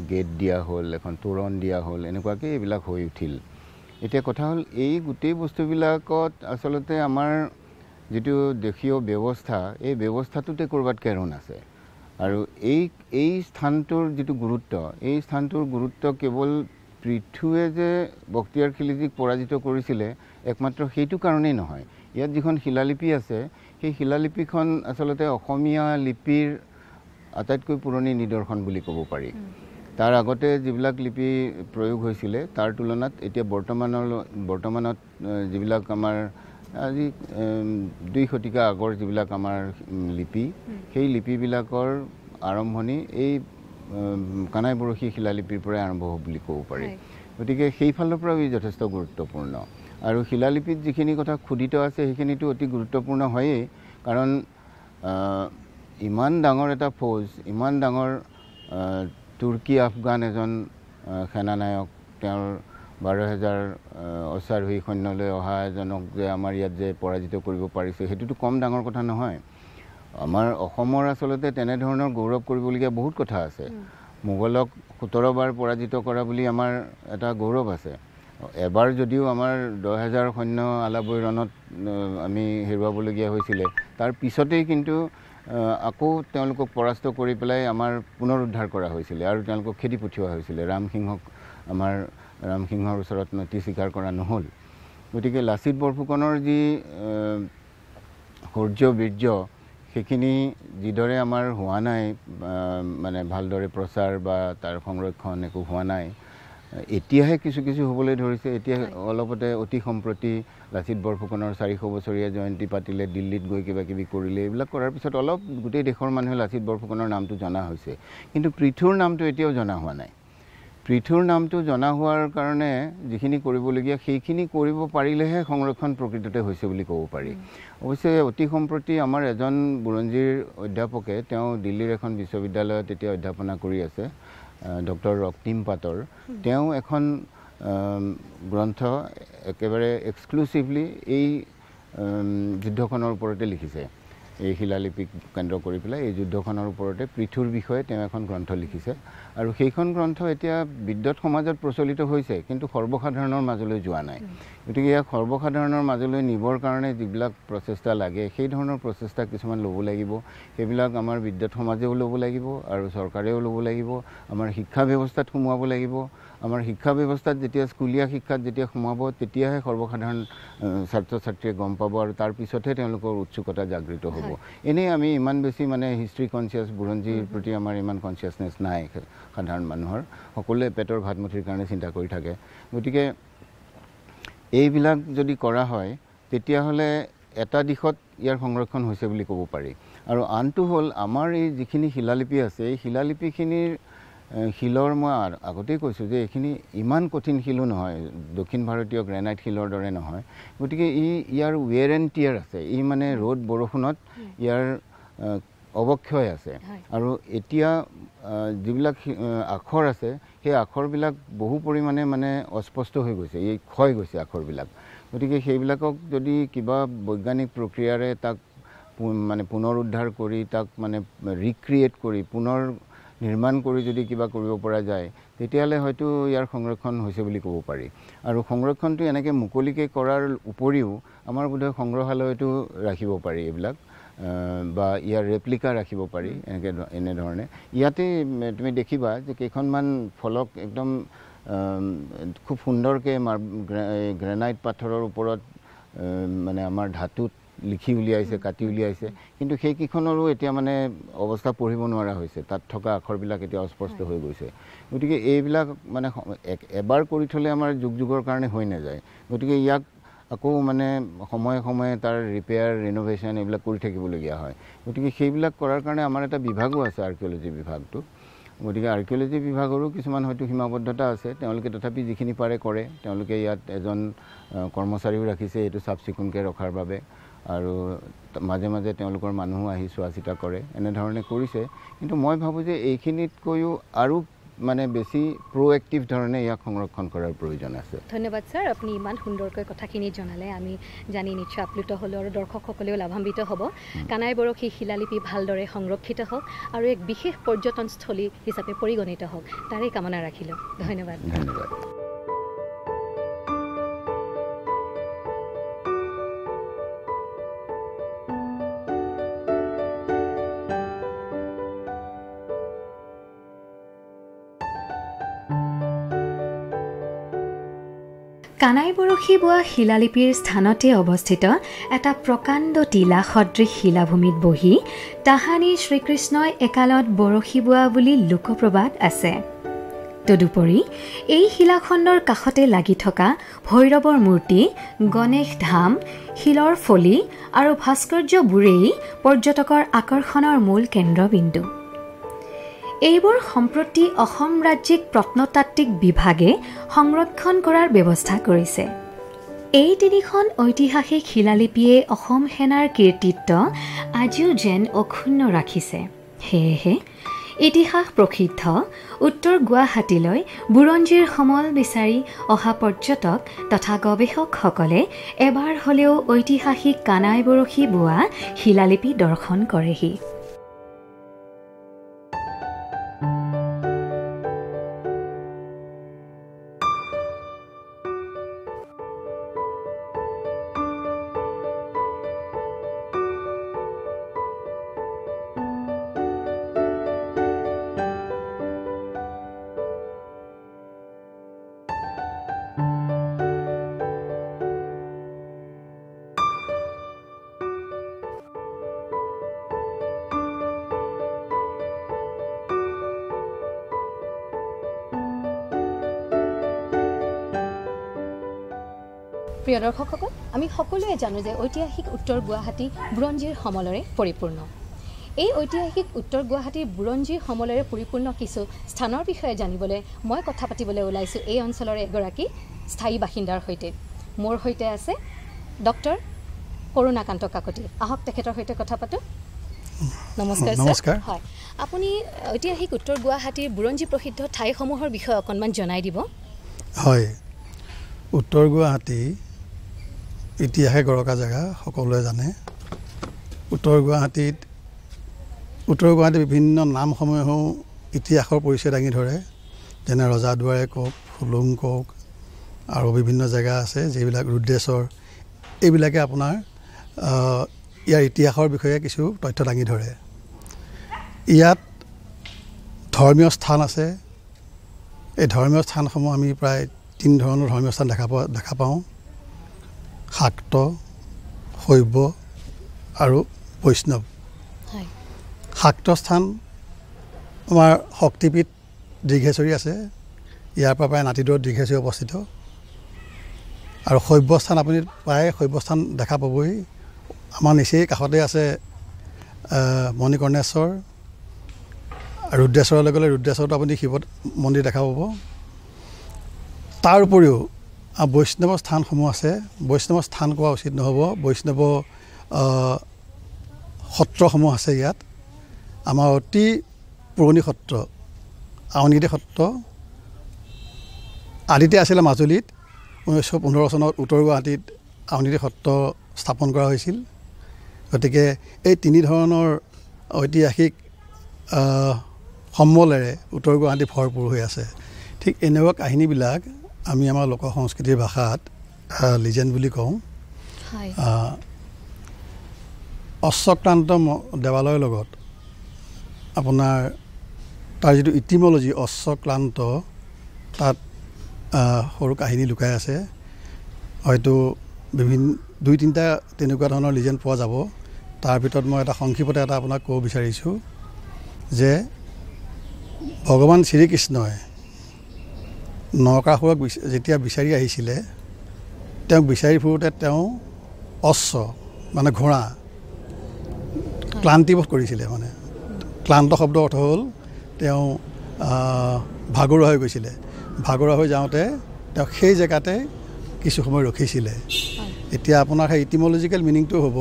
গেট দিয়া হ'ল, এখন তোৰণ দিয়া হ'ল, এনেকুৱাকৈ এইবিলাক হৈ উঠিল। এতিয়া কথা হ'ল এই গোটেই বস্তুবিলাকত আচলতে আমাৰ যিটো দেশীয় ব্যৱস্থা এই ব্যৱস্থাটোতে ক'ৰবাত কেৰুণ আছে। আৰু এই স্থানটোৰ যিটো গুৰুত্ব, এই স্থানটোৰ গুৰুত্ব কেৱল পৃথুৱে যে বক্তিয়াৰ খিলজীক পৰাজিত কৰিছিলে একমাত্ৰ সেইটো কাৰণেই নহয়। ইয়াত যিখন শিলালিপি আছে সেই শিলালিপিখন আচলতে অসমীয়া লিপিৰ আটাইতকৈ পুৰণি নিদৰ্শন বুলি ক'ব পাৰি। তাৰ আগতে যিবিলাক লিপি প্ৰয়োগ হৈছিলে তাৰ তুলনাত এতিয়া বৰ্তমানত যিবিলাক আমাৰ আজি 2 শতিকা আগৰ যিবিলাক আমাৰ লিপি, সেই লিপিবিলাকৰ আৰম্ভণি এই কানাই বৰশী শিলালিপিৰ পৰাই আৰম্ভ হ'ব বুলি ক'ব পাৰি। গতিকে সেইফালৰ পৰাও ই যথেষ্ট গুৰুত্বপূৰ্ণ। আৰু শিলালিপিত যিখিনি কথা খোদিত আছে সেইখিনিতো অতি গুৰুত্বপূৰ্ণ হয়েই, কাৰণ ইমান ডাঙৰ এটা ফৌজ, ইমান ডাঙৰ তুৰ্কী আফগান এজন সেনানায়ক, তেওঁৰ 12,000 অশ্বাৰোহী সৈন্যলৈ অহা এজনক যে আমাৰ ইয়াত যে পৰাজিত কৰিব পাৰিছে সেইটোতো কম ডাঙৰ কথা নহয়। আমাৰ অসমৰ আচলতে তেনেধৰণৰ গৌৰৱ কৰিবলগীয়া বহুত কথা আছে। মোগলক 17 বাৰ পৰাজিত কৰা বুলি আমাৰ এটা গৌৰৱ আছে। এবাৰ যদিও আমাৰ 10,000 সৈন্য আলাবৈ ৰণত আমি হেৰুৱাবলগীয়া হৈছিলে, তাৰ পিছতেই কিন্তু আকৌ তেওঁলোকক পৰাস্ত কৰি পেলাই আমাৰ পুনৰুদ্ধাৰ কৰা হৈছিলে আৰু তেওঁলোকক খেদি পঠিওৱা হৈছিলে। আমাৰ ৰামসিংহৰ ওচৰত নতি স্বীকাৰ কৰা নহ'ল। গতিকে লাচিত বৰফুকনৰ যি শৌৰ্য বীৰ্য সেইখিনি যিদৰে আমাৰ হোৱা নাই, মানে ভালদৰে প্ৰচাৰ বা তাৰ সংৰক্ষণ একো হোৱা নাই, এতিয়াহে কিছু কিছু হ'বলৈ ধৰিছে। এতিয়া অলপতে অতি সম্প্ৰতি লাচিত বৰফুকনৰ 400 বছৰীয়া জয়ন্তী পাতিলে, দিল্লীত গৈ কিবা কিবি কৰিলে। এইবিলাক কৰাৰ পিছত অলপ গোটেই দেশৰ মানুহে লাচিত বৰফুকনৰ নামটো জনা হৈছে, কিন্তু পৃথুৰ নামটো এতিয়াও জনা হোৱা নাই। পৃথুৰ নামটো জনা হোৱাৰ কাৰণে যিখিনি কৰিবলগীয়া সেইখিনি কৰিব পাৰিলেহে সংৰক্ষণ প্ৰকৃততে হৈছে বুলি ক'ব পাৰি। অৱশ্যে অতি সম্প্ৰতি আমাৰ এজন বুৰঞ্জীৰ অধ্যাপকে, তেওঁ দিল্লীৰ এখন বিশ্ববিদ্যালয়ত এতিয়া অধ্যাপনা কৰি আছে, ডক্টৰ ৰক্তিম পাটৰ, তেওঁ এখন গ্ৰন্থ একেবাৰে এক্সক্লুচিভলি এই যুদ্ধখনৰ ওপৰতে লিখিছে। এই শিলালিপিক কেন্দ্ৰ কৰি পেলাই এই যুদ্ধখনৰ ওপৰতে পৃথুৰ বিষয়ে তেওঁ এখন গ্ৰন্থ লিখিছে আৰু সেইখন গ্ৰন্থ এতিয়া বিদ্যুৎ সমাজত প্ৰচলিত হৈছে, কিন্তু সৰ্বসাধাৰণৰ মাজলৈ যোৱা নাই। গতিকে ইয়াক সৰ্বসাধাৰণৰ মাজলৈ নিবৰ কাৰণে যিবিলাক প্ৰচেষ্টা লাগে, সেই ধৰণৰ প্ৰচেষ্টা কিছুমান ল'ব লাগিব। সেইবিলাক আমাৰ বিদ্যুৎ সমাজেও ল'ব লাগিব আৰু চৰকাৰেও ল'ব লাগিব, আমাৰ শিক্ষা ব্যৱস্থাত সোমোৱাব লাগিব। আমাৰ শিক্ষা ব্যৱস্থাত যেতিয়া স্কুলীয়া শিক্ষাত যেতিয়া সোমাব, তেতিয়াহে সৰ্বসাধাৰণ ছাত্ৰ ছাত্ৰীয়ে গম পাব আৰু তাৰ পিছতহে তেওঁলোকৰ উৎসুকতা জাগৃত হ'ব। এনেই আমি ইমান বেছি মানে হিষ্ট্ৰী কনচিয়াছ, বুৰঞ্জীৰ প্ৰতি আমাৰ ইমান কনচিয়াছনেছ নাই সাধাৰণ মানুহৰ। সকলোৱে পেটৰ ভাত মুঠিৰ কাৰণে চিন্তা কৰি থাকে। গতিকে এইবিলাক যদি কৰা হয়, তেতিয়াহ'লে এটা দিশত ইয়াৰ সংৰক্ষণ হৈছে বুলি ক'ব পাৰি। আৰু আনটো হ'ল আমাৰ এই যিখিনি শিলালিপি আছে, এই শিলালিপিখিনিৰ শিলৰ মই আগতেই কৈছোঁ যে এইখিনি ইমান কঠিন শিলো নহয়, দক্ষিণ ভাৰতীয় গ্ৰেনাইট শিলৰ দৰে নহয়। গতিকে ইয়াৰ ৱেৰ এণ্ড টিয়াৰ আছে, ই মানে ৰ'দ বৰষুণত ইয়াৰ অৱক্ষয় আছে। আৰু এতিয়া যিবিলাক আখৰ আছে, সেই আখৰবিলাক বহু পৰিমাণে মানে অস্পষ্ট হৈ গৈছে, এই ক্ষয় গৈছে আখৰবিলাক। গতিকে সেইবিলাকক যদি কিবা বৈজ্ঞানিক প্ৰক্ৰিয়াৰে তাক মানে পুনৰুদ্ধাৰ কৰি, তাক মানে ৰিক্ৰিয়েট কৰি, পুনৰ নিৰ্মাণ কৰি যদি কিবা কৰিব পৰা যায়, তেতিয়াহ'লে হয়তো ইয়াৰ সংৰক্ষণ হৈছে বুলি ক'ব পাৰি। আৰু সংৰক্ষণটো এনেকৈ মুকলিকৈ কৰাৰ উপৰিও আমাৰ বোধহয় সংগ্ৰহালয়তো ৰাখিব পাৰি এইবিলাক, বা ইয়াৰ ৰেপ্লিকা ৰাখিব পাৰি এনেধৰণে। ইয়াতে তুমি দেখিবা যে কেইখনমান ফলক একদম খুব সুন্দৰকৈ গ্ৰেনাইট পাথৰৰ ওপৰত মানে আমাৰ ধাতুত লিখি উলিয়াইছে, কাটি উলিয়াইছে, কিন্তু সেইকেইখনৰো এতিয়া মানে অৱস্থা পঢ়িব নোৱাৰা হৈছে। তাত থকা আখৰবিলাক এতিয়া অস্পষ্ট হৈ গৈছে। গতিকে এইবিলাক মানে এবাৰ কৰি থ'লে আমাৰ যুগ যুগৰ কাৰণে হৈ নাযায়। গতিকে ইয়াক আকৌ মানে সময়ে সময়ে তাৰ ৰিপেয়াৰ, ৰিন'ভেশ্যন এইবিলাক কৰি থাকিবলগীয়া হয়। গতিকে সেইবিলাক কৰাৰ কাৰণে আমাৰ এটা বিভাগো আছে, আৰ্কিঅ'লজি বিভাগটো। গতিকে আৰ্কিঅ'লজি বিভাগৰো কিছুমান হয়তো সীমাবদ্ধতা আছে, তেওঁলোকে তথাপি যিখিনি পাৰে কৰে। তেওঁলোকে ইয়াত এজন কৰ্মচাৰীও ৰাখিছে এইটো চাফ চিকুণকৈ ৰখাৰ বাবে, আৰু মাজে মাজে তেওঁলোকৰ মানুহো আহি চোৱা চিতা কৰে, এনেধৰণে কৰিছে। কিন্তু মই ভাবোঁ যে এইখিনিতকৈও আৰু মানে বেছি প্ৰ'এক্টিভ ধৰণে ইয়াক সংৰক্ষণ কৰাৰ প্ৰয়োজন আছে। ধন্যবাদ ছাৰ, আপুনি ইমান সুন্দৰকৈ কথাখিনি জনালে। আমি জানি নিশ্চয় আপ্লুত হ'লোঁ আৰু দৰ্শকসকলেও লাভান্বিত হ'ব। কানাই বৰশী শিলালিপি ভালদৰে সংৰক্ষিত হওক আৰু এক বিশেষ পৰ্যটনস্থলী হিচাপে পৰিগণিত হওক, তাৰেই কামনা ৰাখিলোঁ। ধন্যবাদ। ধন্যবাদ। কানাই বৰশী বোৱা শিলালিপিৰ স্থানতে অৱস্থিত এটা প্ৰকাণ্ড টিলা সদৃশ শিলাভূমিত বহি তাহানি শ্ৰীকৃষ্ণই একালত বৰশী বোৱা বুলি লোকপ্ৰবাদ আছে। তদুপৰি এই শিলাখণ্ডৰ কাষতে লাগি থকা ভৈৰৱৰ মূৰ্তি, গণেশ ধাম, শিলৰ ফলি আৰু ভাস্কৰ্যবোৰেই পৰ্যটকৰ আকৰ্ষণৰ মূল কেন্দ্ৰবিন্দু। এইবোৰ সম্প্ৰতি অসম ৰাজ্যিক প্ৰত্নতাত্ত্বিক বিভাগে সংৰক্ষণ কৰাৰ ব্যৱস্থা কৰিছে। এই তিনিখন ঐতিহাসিক শিলালিপিয়ে অসম সেনাৰ কীৰ্তিত্ব আজিও যেন অক্ষুণ্ণ ৰাখিছে। সেয়েহে ইতিহাস প্ৰসিদ্ধ উত্তৰ গুৱাহাটীলৈ বুৰঞ্জীৰ সমল বিচাৰি অহা পৰ্যটক তথা গৱেষকসকলে এবাৰ হ'লেও ঐতিহাসিক কানাই বৰশী বোৱা শিলালিপি দৰ্শন কৰেহি। প্ৰিয় দৰ্শকসকল, আমি সকলোৱে জানো যে ঐতিহাসিক উত্তৰ গুৱাহাটী বুৰঞ্জীৰ সমলেৰে পৰিপূৰ্ণ। এই ঐতিহাসিক উত্তৰ গুৱাহাটীৰ বুৰঞ্জীৰ সমলেৰে পৰিপূৰ্ণ কিছু স্থানৰ বিষয়ে জানিবলৈ মই কথা পাতিবলৈ ওলাইছোঁ এই অঞ্চলৰ এগৰাকী স্থায়ী বাসিন্দাৰ সৈতে। মোৰ সৈতে আছে ডক্টৰ কৰুণাকান্ত কাকতি। আহক তেখেতৰ সৈতে কথা পাতোঁ। নমস্কাৰ। নমস্কাৰ। হয়, আপুনি ঐতিহাসিক উত্তৰ গুৱাহাটীৰ বুৰঞ্জী প্ৰসিদ্ধ ঠাইসমূহৰ বিষয়ে অকণমান জনাই দিব। হয়, উত্তৰ গুৱাহাটী ইতিহাসে গৰকা জেগা, সকলোৱে জানে। উত্তৰ গুৱাহাটীৰ বিভিন্ন নামসমূহেও ইতিহাসৰ পৰিচয় দাঙি ধৰে, যেনে ৰজাদুৱাৰে কওক, ফুলুং কওক, আৰু বিভিন্ন জেগা আছে যিবিলাক ৰুদ্ৰেশ্বৰ, এইবিলাকে আপোনাৰ ইয়াৰ ইতিহাসৰ বিষয়ে কিছু তথ্য দাঙি ধৰে। ইয়াত ধৰ্মীয় স্থান আছে। এই ধৰ্মীয় স্থানসমূহ আমি প্ৰায় 3 ধৰণৰ ধৰ্মীয় স্থান দেখা পাওঁ: শাক্ত, শৈৱ আৰু বৈষ্ণৱ। শাক্ত স্থান আমাৰ শক্তিপীঠ দীৰ্ঘেশ্বৰী আছে, ইয়াৰ পৰা প্ৰায় নাতিদূৰত দীৰ্ঘেশ্বৰী অৱস্থিত। আৰু শৈৱ স্থান আপুনি প্ৰায় শৈৱ স্থান দেখা পাবই। আমাৰ নিচেই কাষতে আছে মণিকৰ্ণেশ্বৰ। ৰুদ্ৰেশ্বৰলৈ গ'লে ৰুদ্ৰেশ্বৰতো আপুনি শিৱ মন্দিৰ দেখা পাব। তাৰ উপৰিও বৈষ্ণৱ স্থানসমূহ আছে। বৈষ্ণৱ স্থান কোৱা উচিত নহ'ব, বৈষ্ণৱ সত্ৰসমূহ আছে ইয়াত। আমাৰ অতি পুৰণি সত্ৰ আউনীআটী সত্ৰ আদিতে আছিলে মাজুলীত। 1915 চনত উত্তৰ গুৱাহাটীত আউনীআটী সত্ৰ স্থাপন কৰা হৈছিল। গতিকে এই 3 ধৰণৰ ঐতিহাসিক সমলেৰে উত্তৰ গুৱাহাটী ভৰপূৰ হৈ আছে। ঠিক এনেকুৱা কাহিনীবিলাক আমি আমাৰ লোক সংস্কৃতিৰ ভাষাত লিজেণ্ড বুলি কওঁ। অশ্বক্লান্ত দেৱালয়ৰ লগত আপোনাৰ তাৰ যিটো ইটিমলজি অশ্বক্লান্ত, তাত সৰু কাহিনী লুকাই আছে। হয়তো 2-3টা তেনেকুৱা ধৰণৰ লিজেণ্ড পোৱা যাব। তাৰ ভিতৰত মই এটা সংক্ষিপ্ততে আপোনাক ক'ব বিচাৰিছোঁ যে ভগৱান শ্ৰীকৃষ্ণই নৰকাসুৰক যেতিয়া বিচাৰি আহিছিলে, তেওঁক বিচাৰি ফুৰোঁতে তেওঁ অশ্ব মানে ঘোঁৰা ক্লান্তিবোধ কৰিছিলে। মানে ক্লান্ত শব্দৰ অৰ্থ হ'ল তেওঁ ভাগৰুৱা হৈ গৈছিলে। ভাগৰুৱা হৈ যাওঁতে তেওঁ সেই জেগাতে কিছু সময় ৰখিছিলে। এতিয়া আপোনাৰ সেই ইটিমলজিকেল মিনিংটো হ'ব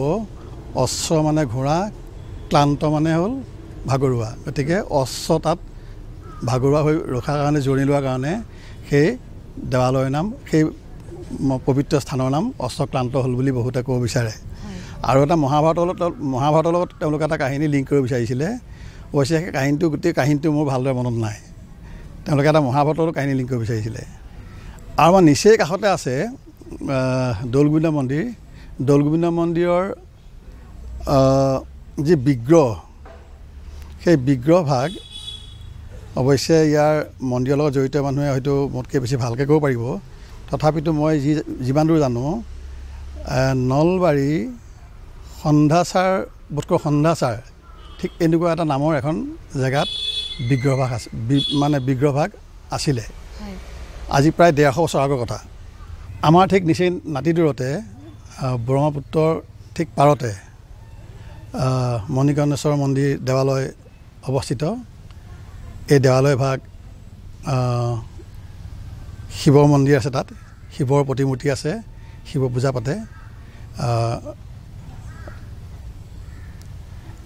অশ্ব মানে ঘোঁৰা, ক্লান্ত মানে হ'ল ভাগৰুৱা। গতিকে অশ্ব তাত ভাগৰুৱা হৈ ৰখাৰ কাৰণে, জিৰণি লোৱাৰ কাৰণে সেই দেৱালয়ৰ নাম, সেই পবিত্ৰ স্থানৰ নাম অশ্বক্লান্ত হ'ল বুলি বহুতে ক'ব বিচাৰে। আৰু এটা মহাভাৰতৰ লগত তেওঁলোকে এটা কাহিনী লিংক কৰিব বিচাৰিছিলে। অৱশ্যে সেই কাহিনীটো, গোটেই কাহিনীটো মোৰ ভালদৰে মনত নাই। তেওঁলোকে এটা মহাভাৰতৰ কাহিনী লিংক কৰিব বিচাৰিছিলে। আৰু আমাৰ নিচেই কাষতে আছে দৌলগোবিন্দ মন্দিৰ। দৌলগোবিন্দ মন্দিৰৰ যি বিগ্ৰহ, সেই বিগ্ৰহ ভাগ অৱশ্যে ইয়াৰ মন্দিৰৰ লগত জড়িত মানুহে হয়তো মোতকৈ বেছি ভালকৈ ক'ব পাৰিব। তথাপিতো মই যিমান দূৰ জানো, নলবাৰী সন্ধাচাৰ, বোধকৰো সন্ধাচাৰ, ঠিক এনেকুৱা এটা নামৰ এখন জেগাত বিগ্ৰহভাগ আছে, মানে বিগ্ৰহভাগ আছিলে। আজি প্ৰায় 150 বছৰ আগৰ কথা। আমাৰ ঠিক নিচেই নাতিদূৰতে ব্ৰহ্মপুত্ৰৰ ঠিক পাৰতে মণিকৰ্ণেশ্বৰ মন্দিৰ দেৱালয় অৱস্থিত। এই দেৱালয় ভাগ শিৱৰ মন্দিৰ আছে, তাত শিৱৰ প্ৰতিমূৰ্তি আছে, শিৱ পূজা পাতে।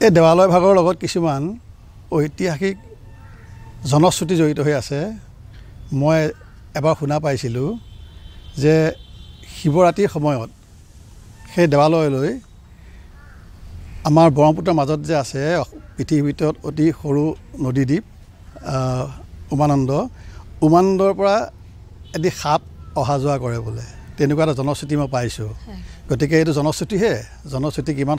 এই দেৱালয় ভাগৰ লগত কিছুমান ঐতিহাসিক জনশ্ৰুতি জড়িত হৈ আছে। মই এবাৰ শুনা পাইছিলোঁ যে শিৱৰাত্ৰিৰ সময়ত সেই দেৱালয়লৈ আমাৰ ব্ৰহ্মপুত্ৰৰ মাজত যে আছে পৃথিৱীৰ ভিতৰত অতি সৰু নদীদ্বীপ উমানন্দৰ পৰা এটি সাপ অহা যোৱা কৰে বোলে, তেনেকুৱা এটা জনশ্ৰুতি মই পাইছোঁ। গতিকে এইটো জনশ্ৰুতিহে, জনশ্ৰুতি কিমান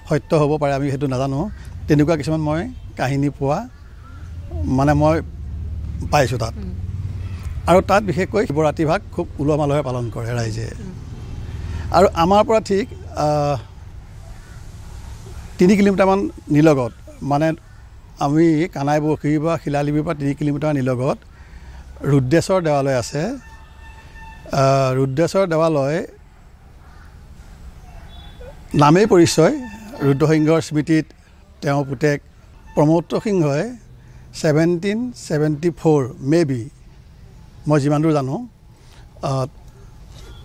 সত্য হ'ব পাৰে আমি সেইটো নাজানো। তেনেকুৱা কিছুমান মই কাহিনী পোৱা মানে মই পাইছোঁ তাত। আৰু তাত বিশেষকৈ শিৱৰাত্ৰি ভাগ খুব উলহ মালহে পালন কৰে ৰাইজে। আৰু আমাৰ পৰা ঠিক 3 কিলোমিটাৰমান নিলগত, মানে আমি কানাই বৰশী বা শিলালিপিৰ পৰা 3 কিলোমিটাৰ নিলগত ৰুদ্ৰেশ্বৰ দেৱালয় আছে। ৰুদ্ৰেশ্বৰ দেৱালয় নামেই পৰিচয়, ৰুদ্ৰসিংহৰ স্মৃতিত তেওঁৰ পুতেক প্ৰমত্ত সিংহই 1774 মেবি, মই যিমান দূৰ জানো,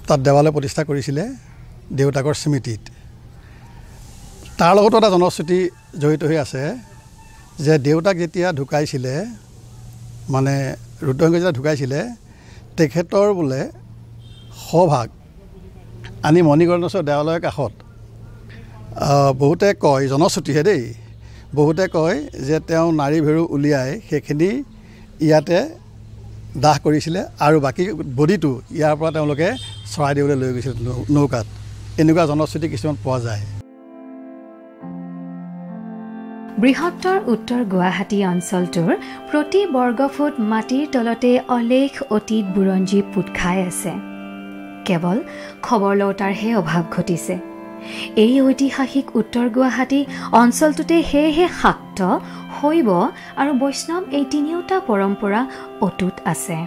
তাত দেৱালয় প্ৰতিষ্ঠা কৰিছিলে দেউতাকৰ স্মৃতিত। তাৰ লগতো এটা জনশ্ৰুতি জড়িত হৈ আছে যে দেউতাক যেতিয়া ঢুকাইছিলে, মানে ৰুদ্ৰসিংহ যেতিয়া ঢুকাইছিলে, তেখেতৰ বোলে সভাগ আনি মণিকৰ্ণেশ্বৰ দেৱালয়ৰ কাষত বহুতে কয়, জনশ্ৰুতিহে দেই, বহুতে কয় যে তেওঁ নাৰী ভেৰু উলিয়াই সেইখিনি ইয়াতে দাহ কৰিছিলে আৰু বাকী বডিটো ইয়াৰ পৰা তেওঁলোকে চৰাইদেউলৈ লৈ গৈছিল নৌকাত। এনেকুৱা জনশ্ৰুতি কিছুমান পোৱা যায়। বৃহত্তৰ উত্তৰ গুৱাহাটী অঞ্চলটোৰ প্ৰতি বৰ্গফুট মাটিৰ তলতে অলেখ অতীত বুৰঞ্জী পোত খাই আছে। কেৱল খবৰ লওঁতাৰহে অভাৱ ঘটিছে। এই ঐতিহাসিক উত্তৰ গুৱাহাটী অঞ্চলটোতে সেয়েহে শাক্ত, শৈৱ আৰু বৈষ্ণৱ এই তিনিওটা পৰম্পৰা অটুট আছে।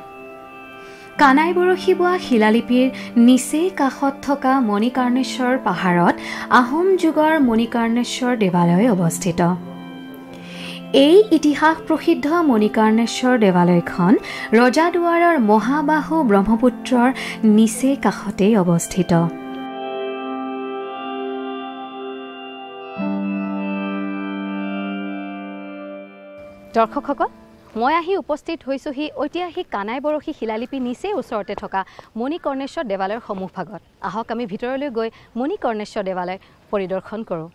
কানাই বৰশী বোৱা শিলালিপিৰ নিচেই কাষত থকা মণিকৰ্ণেশ্বৰ পাহাৰত আহোম যুগৰ মণিকৰ্ণেশ্বৰ দেৱালয় অৱস্থিত। এই ইতিহাস প্ৰসিদ্ধ মণিকৰ্ণেশ্বৰ দেৱালয়খন ৰজাদুৱাৰৰ মহাবাহু ব্ৰহ্মপুত্ৰৰ নিচেই কাষতেই অৱস্থিত। দৰ্শকসকল, মই আহি উপস্থিত হৈছোহি ঐতিহাসিক কানাই বৰশী শিলালিপি নিচেই ওচৰতে থকা মণিকৰ্ণেশ্বৰ দেৱালয়ৰ সন্মুখভাগত। আহক আমি ভিতৰলৈ গৈ মণিকৰ্ণেশ্বৰ দেৱালয় পৰিদৰ্শন কৰোঁ।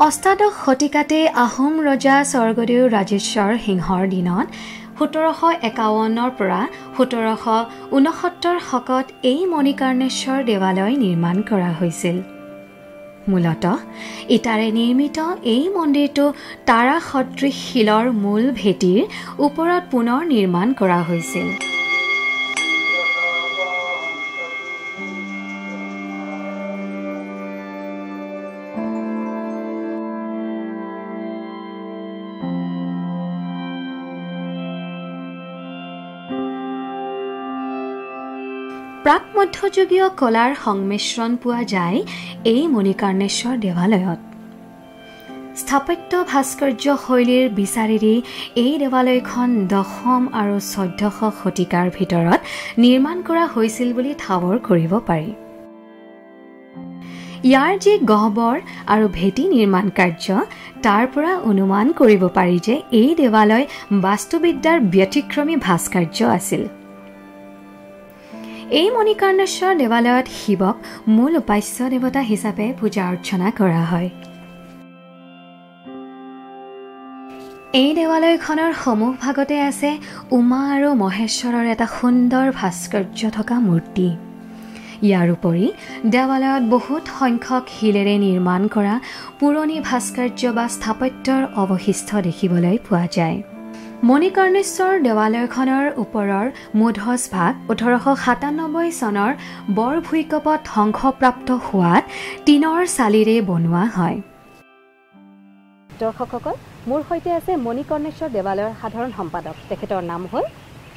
অষ্টাদশ শতিকাতে আহোম ৰজা স্বৰ্গদেউ ৰাজেশ্বৰ সিংহৰ দিনত 1751 পৰা 1769 শকত এই মণিকৰ্ণেশ্বৰ দেৱালয় নিৰ্মাণ কৰা হৈছিল। মূলতঃ ইটাৰে নিৰ্মিত এই মন্দিৰটো তাৰা সদৃশ শিলৰ মূল ভেটিৰ ওপৰত পুনৰ নিৰ্মাণ কৰা হৈছিল। প্ৰাক মধ্যযুগীয় কলাৰ সংমিশ্ৰণ পোৱা যায় এই মণিকৰ্ণেশ্বৰ দেৱালয়ত। স্থাপত্য ভাস্কৰ্য শৈলীৰ বিচাৰেৰে এই দেৱালয়খন 10ম আৰু 14শ শতিকাৰ ভিতৰত নিৰ্মাণ কৰা হৈছিল বুলি ঠাৱৰ কৰিব পাৰি। ইয়াৰ যি গহ্বৰ আৰু ভেটি নিৰ্মাণ কাৰ্য, তাৰ পৰা অনুমান কৰিব পাৰি যে এই দেৱালয় বাস্তুবিদ্যাৰ ব্যতিক্ৰমী ভাস্কৰ্য আছিল। এই মণিকৰ্ণেশ্বৰ দেৱালয়ত শিৱক মূল উপাস্য দেৱতা হিচাপে পূজা অৰ্চনা কৰা হয়। এই দেৱালয়খনৰ সন্মুখভাগতে আছে উমা আৰু মহেশ্বৰৰ এটা সুন্দৰ ভাস্কৰ্য থকা মূৰ্তি। ইয়াৰ উপৰি দেৱালয়ত বহুত সংখ্যক শিলেৰে নিৰ্মাণ কৰা পুৰণি ভাস্কৰ্য বা স্থাপত্যৰ অৱশিষ্ট দেখিবলৈ পোৱা যায়। মণিকৰ্ণেশ্বৰ দেৱালয়খনৰ ওপৰৰ মুধচ ভাগ 1897 চনৰ বৰ ভূঁইকঁপত ধ্বংসপ্ৰাপ্ত হোৱাত টিনৰ চালিৰে বনোৱা হয়। দৰ্শকসকল, মোৰ সৈতে আছে মণিকৰ্ণেশ্বৰ দেৱালয়ৰ সাধাৰণ সম্পাদক, তেখেতৰ নাম হ'ল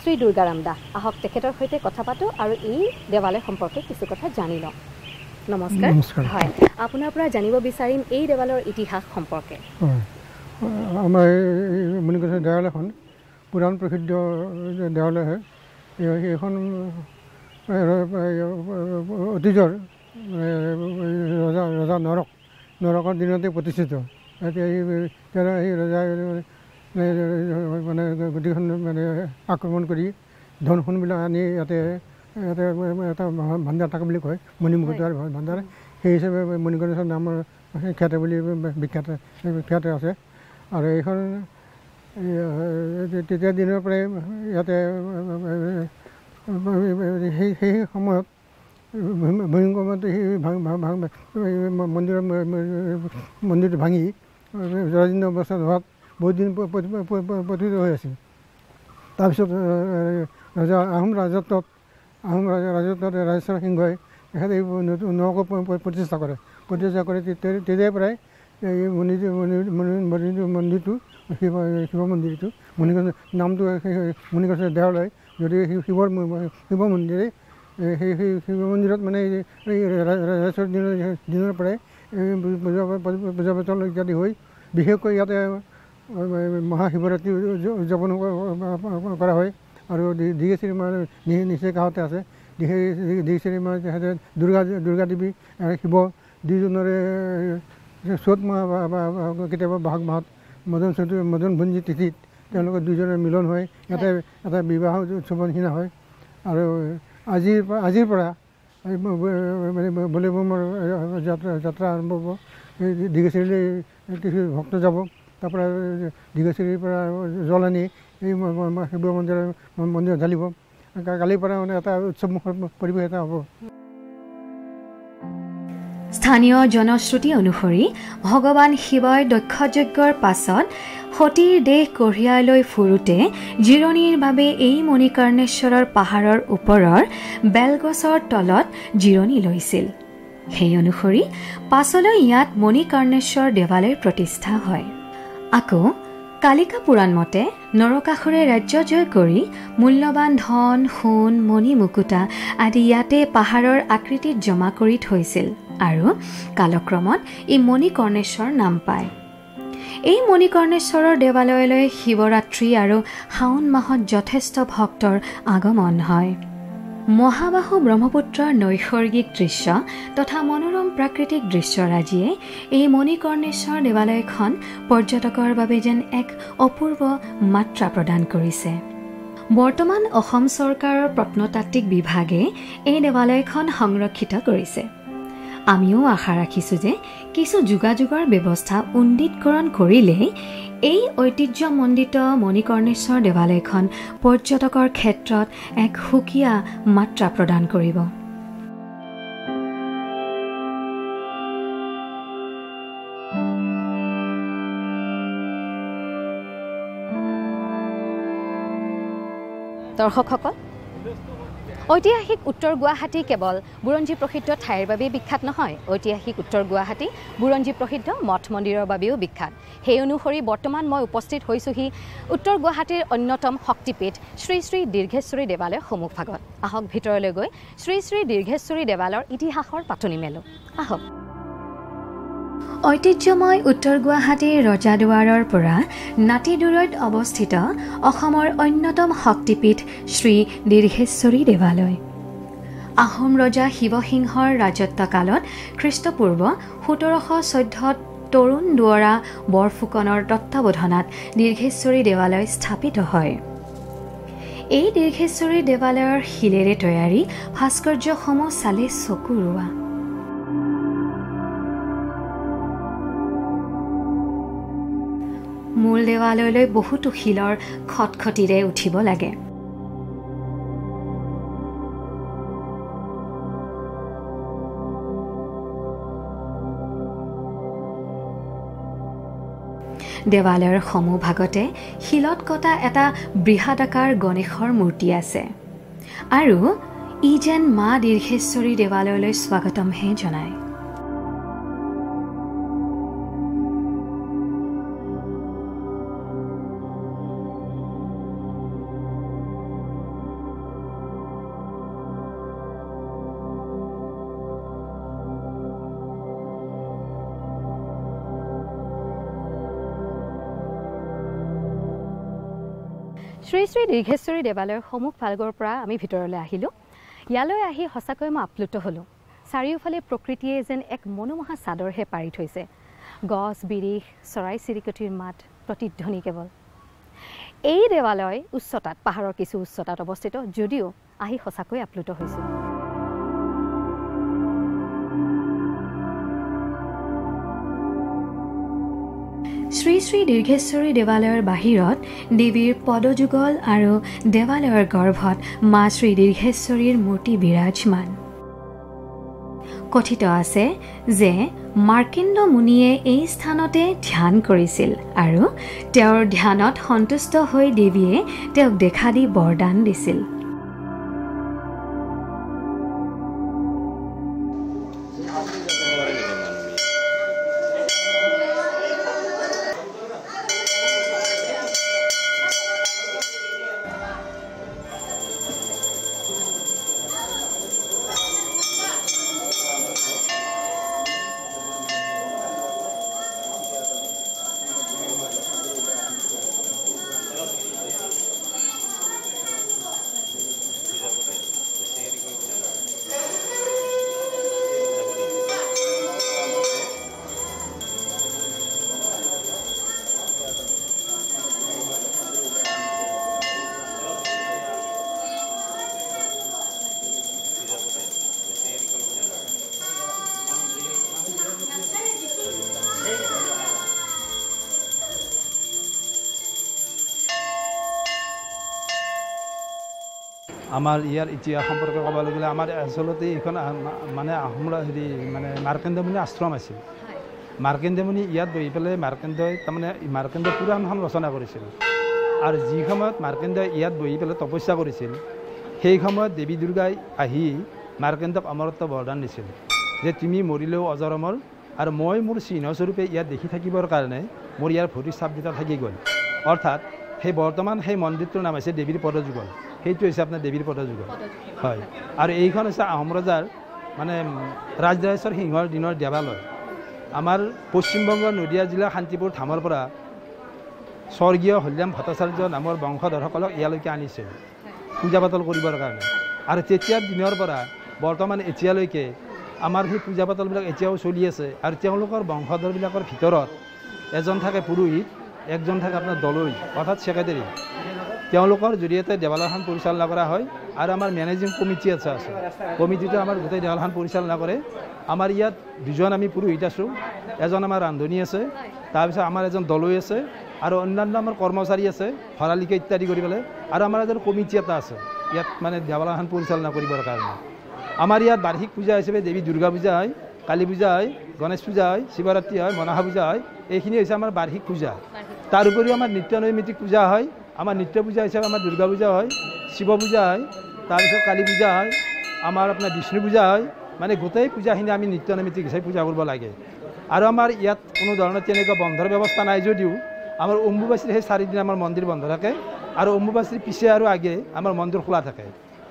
শ্ৰী দুৰ্গাৰাম দাস। আহক তেখেতৰ সৈতে কথা পাতোঁ আৰু এই দেৱালয় সম্পৰ্কে কিছু কথা জানি লওঁ। নমস্কাৰ। হয়, আপোনাৰ পৰা জানিব বিচাৰিম এই দেৱালয়ৰ ইতিহাস সম্পৰ্কে। আমাৰ এই মণিকৰ্ণেশ্বৰ দেৱালয়খন পুৰাণ প্ৰসিদ্ধ দেৱালয় হয়। এইখন অতীজৰ ৰজা নৰকৰ দিনতে প্ৰতিষ্ঠিত। সেই ৰজাই মানে গোটেইখন মানে আক্ৰমণ কৰি ধন সোণবিলাক আনি ইয়াতে এটা ভাণ্ডাৰ থকা বুলি কয়, মণিমুকুতাৰ ভাণ্ডাৰ। সেই হিচাপে মণিকৰ্ণেশ্বৰ নামৰ খ্যাত বুলি বিখ্যাত আছে। আৰু এইখন তেতিয়া দিনৰ পৰাই ইয়াতে সেই সময়ত ভূমিকম্পত সেই মন্দিৰটো ভাঙি জৰাজীৰ্ণ অৱস্থাত হোৱাত বহুত দিন প্ৰতিষ্ঠিত হৈ আছিল। তাৰপিছত আহোম ৰাজত্বত ৰাজেশ্বৰ সিংহই তেখেতে নৌকা প্ৰতিষ্ঠা কৰে। তেতিয়াৰ পৰাই এই মন্দিৰটো শিৱ মন্দিৰটো নামটো মণিকৰ্ণেশ্বৰ দেৱালয়, যদিও শিৱ মন্দিৰে সেই শিৱ মন্দিৰত মানে এই ৰাজেশ্বৰ দিনৰ পৰাই পূজা পাতল ইত্যাদি হৈ বিশেষকৈ ইয়াতে মহাশিৱৰাত্ৰি উদযাপন কৰা হয়। আৰু দীঘেশ্বৰী মাৰ নিচেই কাষতে আছে। দীঘেশ্বৰী মাৰ তেখেতে দুৰ্গা দেৱী আৰু শিৱ দুয়োজনৰে চ'ত মাহ বা কেতিয়াবা বহাগ মাহত মদন ভঞ্জী তিথিত তেওঁলোকৰ দুয়োজনৰ মিলন হয়। ইয়াতে এটা বিবাহ উৎসৱৰ নিচিনা হয়। আৰু আজিৰ পৰা বলিবমৰ যাত্ৰা আৰম্ভ হ'ব। দীঘেশ্বৰীলৈ কিছু ভক্ত যাব। তাৰপৰা দীঘেশ্বৰীৰ পৰা জল আনি এই শিৱ মন্দিৰত ঢালিব। কালিৰ পৰা মানে এটা উৎসৱমুখৰ পৰিৱেশ এটা হ'ব। স্থানীয় জনশ্ৰুতি অনুসৰি ভগৱান শিৱই দক্ষযজ্ঞৰ পাছত সতীৰ দেহ কঢ়িয়াই লৈ ফুৰোতে জিৰণিৰ বাবে এই মণিকৰ্ণেশ্বৰৰ পাহাৰৰ ওপৰৰ বেলগছৰ তলত জিৰণি লৈছিল। সেই অনুসৰি পাছলৈ ইয়াত মণিকৰ্ণেশ্বৰ দেৱালয় প্ৰতিষ্ঠা হয়। আকৌ কালিকা পুৰাণ মতে নৰকাসুৰে ৰাজ্য জয় কৰি মূল্যৱান ধন সোণ মণি মুকুতা আদি ইয়াতে পাহাৰৰ আকৃতিত জমা কৰি থৈছিল আৰু কালক্ৰমত ই মণিকৰ্ণেশ্বৰ নাম পায়। এই মণিকৰ্ণেশ্বৰৰ দেৱালয়লৈ শিৱৰাত্ৰি আৰু শাওণ মাহত যথেষ্ট ভক্তৰ আগমন হয়। মহাবাহু ব্ৰহ্মপুত্ৰৰ নৈসৰ্গিক দৃশ্য তথা মনোৰম প্ৰাকৃতিক দৃশ্যৰাজিয়ে এই মণিকৰ্ণেশ্বৰ দেৱালয়খন পৰ্যটকৰ বাবে যেন এক অপূৰ্ব মাত্ৰা প্ৰদান কৰিছে। বৰ্তমান অসম চৰকাৰৰ প্ৰত্নতাত্ত্বিক বিভাগে এই দেৱালয়খন সংৰক্ষিত কৰিছে। আমিও আশা ৰাখিছোঁ যে কিছু যোগাযোগৰ ব্যৱস্থা উন্নীতকৰণ কৰিলেই এই ঐতিহ্যমণ্ডিত মণিকৰ্ণেশ্বৰ দেৱালয়খন পৰ্যটকৰ ক্ষেত্ৰত এক সুকীয়া মাত্ৰা প্ৰদান কৰিব। দৰ্শকসকল, ঐতিহাসিক উত্তৰ গুৱাহাটী কেৱল বুৰঞ্জী প্ৰসিদ্ধ ঠাইৰ বাবেই বিখ্যাত নহয়, ঐতিহাসিক উত্তৰ গুৱাহাটী বুৰঞ্জী প্ৰসিদ্ধ মঠ মন্দিৰৰ বাবেও বিখ্যাত। সেই অনুসৰি বৰ্তমান মই উপস্থিত হৈছোঁহি উত্তৰ গুৱাহাটীৰ অন্যতম শক্তিপীঠ শ্ৰী শ্ৰী দীৰ্ঘেশ্বৰী দেৱালয়ৰ সন্মুখভাগত। আহক ভিতৰলৈ গৈ শ্ৰী শ্ৰী দীৰ্ঘেশ্বৰী দেৱালয়ৰ ইতিহাসৰ পাতনি মেলোঁ। আহক। ঐতিহ্যময় উত্তৰ গুৱাহাটীৰ ৰজাদুৱাৰৰ পৰা নাতিদূৰৈত অৱস্থিত অসমৰ অন্যতম শক্তিপীঠ শ্ৰী দীৰ্ঘেশ্বৰী দেৱালয়। আহোম ৰজা শিৱসিংহৰ ৰাজত্বকালত খ্ৰীষ্টপূৰ্ব 1714 তৰুণ দুৱৰা বৰফুকনৰ তত্ত্বাৱধানত দীৰ্ঘেশ্বৰী দেৱালয় স্থাপিত হয়। এই দীৰ্ঘেশ্বৰী দেৱালয়ৰ শিলেৰে তৈয়াৰী ভাস্কৰ্যসমূহ চালে চকু ৰোৱা। মূল দেৱালয়লৈ বহুতো শিলৰ খটখটিৰে উঠিব লাগে। দেৱালয়ৰ সমূহভাগতে শিলত কটা এটা বৃহদাকাৰ গণেশৰ মূৰ্তি আছে আৰু ই যেন মা দীৰ্ঘেশ্বৰী দেৱালয়লৈ স্বাগতমহে জনায়। শ্ৰী শ্ৰী দীৰ্ঘেশ্বৰী দেৱালয়ৰ সন্মুখ ভাগৰ পৰা আমি ভিতৰলৈ আহিলোঁ। ইয়ালৈ আহি সঁচাকৈ মই আপ্লুত হ'লোঁ। চাৰিওফালে প্ৰকৃতিয়ে যেন এক মনোমোহা চাদৰহে পাৰি থৈছে। গছ বিৰিখ চৰাই চিৰিকটিৰ মাত প্ৰতিধ্বনি কেৱল। এই দেৱালয় উচ্চতাত পাহাৰৰ কিছু উচ্চতাত অৱস্থিত যদিও আহি সঁচাকৈ আপ্লুত হৈছোঁ। শ্ৰী শ্ৰী দীৰ্ঘেশ্বৰী দেৱালয়ৰ বাহিৰত দেৱীৰ পদযুগল আৰু দেৱালয়ৰ গৰ্ভত মা শ্ৰী দীৰ্ঘেশ্বৰীৰ মূৰ্তি বিৰাজমান। কথিত আছে যে মাৰ্কেণ্ড মুনিয়ে এই স্থানতে ধ্যান কৰিছিল আৰু তেওঁৰ ধ্যানত সন্তুষ্ট হৈ দেৱীয়ে তেওঁক দেখা দি বৰদান দিছিল। আমাৰ ইয়াৰ ইতিহাস সম্পৰ্কে ক'বলৈ গ'লে আমাৰ আচলতে এইখন মানে আহোমৰ হেৰি মানে মাৰ্কেণ্ডমুনি আশ্ৰম আছিল। মাৰ্কেণ্ডমুনি ইয়াত বহি পেলাই মাৰ্কেণ্ডই তাৰমানে মাৰ্কেণ্ড পুৰাণখন ৰচনা কৰিছিল আৰু যি সময়ত মাৰ্কেণ্ডই ইয়াত বহি পেলাই তপস্যা কৰিছিল সেই সময়ত দেৱী দুৰ্গাই আহি মাৰ্কেণ্ডক অমৰত্ব বৰদান দিছিল যে তুমি মৰিলেও অজৰ অমৰ আৰু মই মোৰ চিহ্নস্বৰূপে ইয়াত দেখি থাকিবৰ কাৰণে মোৰ ইয়াৰ ভৰিৰ চাপ দুটা থাকি গ'ল। অৰ্থাৎ সেই বৰ্তমান সেই মন্দিৰটোৰ নাম হৈছে দেৱীৰ পদযুগল। সেইটো হৈছে আপোনাৰ দেৱীৰ পদযুগল হয়। আৰু এইখন হৈছে আহোম ৰজাৰ মানে ৰাজৰাজেশ্বৰ সিংহৰ দিনৰ দেৱালয়। আমাৰ পশ্চিমবংগৰ নদিয়া জিলাৰ শান্তিপুৰ ধামৰ পৰা স্বৰ্গীয় হল্যাম ভট্টাচাৰ্য নামৰ বংশধৰসকলক ইয়ালৈকে আনিছিল পূজা পাতল কৰিবৰ কাৰণে। আৰু তেতিয়াৰ দিনৰ পৰা বৰ্তমান এতিয়ালৈকে আমাৰ সেই পূজা পাতলবিলাক এতিয়াও চলি আছে। আৰু তেওঁলোকৰ বংশধৰবিলাকৰ ভিতৰত এজন থাকে পুৰোহিত, একজন থাকে আপোনাৰ দলৈ অৰ্থাৎ ছেক্ৰেটাৰী। তেওঁলোকৰ জৰিয়তে দেৱালয়খন পৰিচালনা কৰা হয়। আৰু আমাৰ মেনেজিং কমিটি আছে কমিটিটো আমাৰ গোটেই দেৱালয়খন পৰিচালনা কৰে। আমাৰ ইয়াত দুজন আমি পুৰোহিত আছোঁ, এজন আমাৰ ৰান্ধনী আছে, তাৰপিছত আমাৰ এজন দলৈ আছে আৰু অন্যান্য আমাৰ কৰ্মচাৰী আছে ভৰালিকা ইত্যাদি কৰি পেলাই। আৰু আমাৰ এজন কমিটি এটা আছে ইয়াত মানে দেৱালয়খন পৰিচালনা কৰিবৰ কাৰণে। আমাৰ ইয়াত বাৰ্ষিক পূজা হিচাপে দেৱী দুৰ্গা পূজা হয়, কালী পূজা হয়, গণেশ পূজা হয়, শিৱৰাত্ৰি হয়, মনসা পূজা হয়। এইখিনি হৈছে আমাৰ বাৰ্ষিক পূজা। তাৰ উপৰিও আমাৰ নিত্য নৈমিত্তিক পূজা হয়। আমাৰ নিত্য পূজা হিচাপে আমাৰ দুৰ্গা পূজা হয়, শিৱ পূজা হয়, তাৰপিছত কালী পূজা হয়, আমাৰ আপোনাৰ বিষ্ণু পূজা হয়। মানে গোটেই পূজাখিনি আমি নিত্য নৈমিত্তিক হিচাপে পূজা কৰিব লাগে। আৰু আমাৰ ইয়াত কোনো ধৰণৰ তেনেকুৱা বন্ধৰ ব্যৱস্থা নাই যদিও আমাৰ অম্বুবাচীৰ সেই 4 দিন আমাৰ মন্দিৰ বন্ধ থাকে আৰু অম্বুবাচীৰ পিছে আৰু আগে আমাৰ মন্দিৰ খোলা থাকে।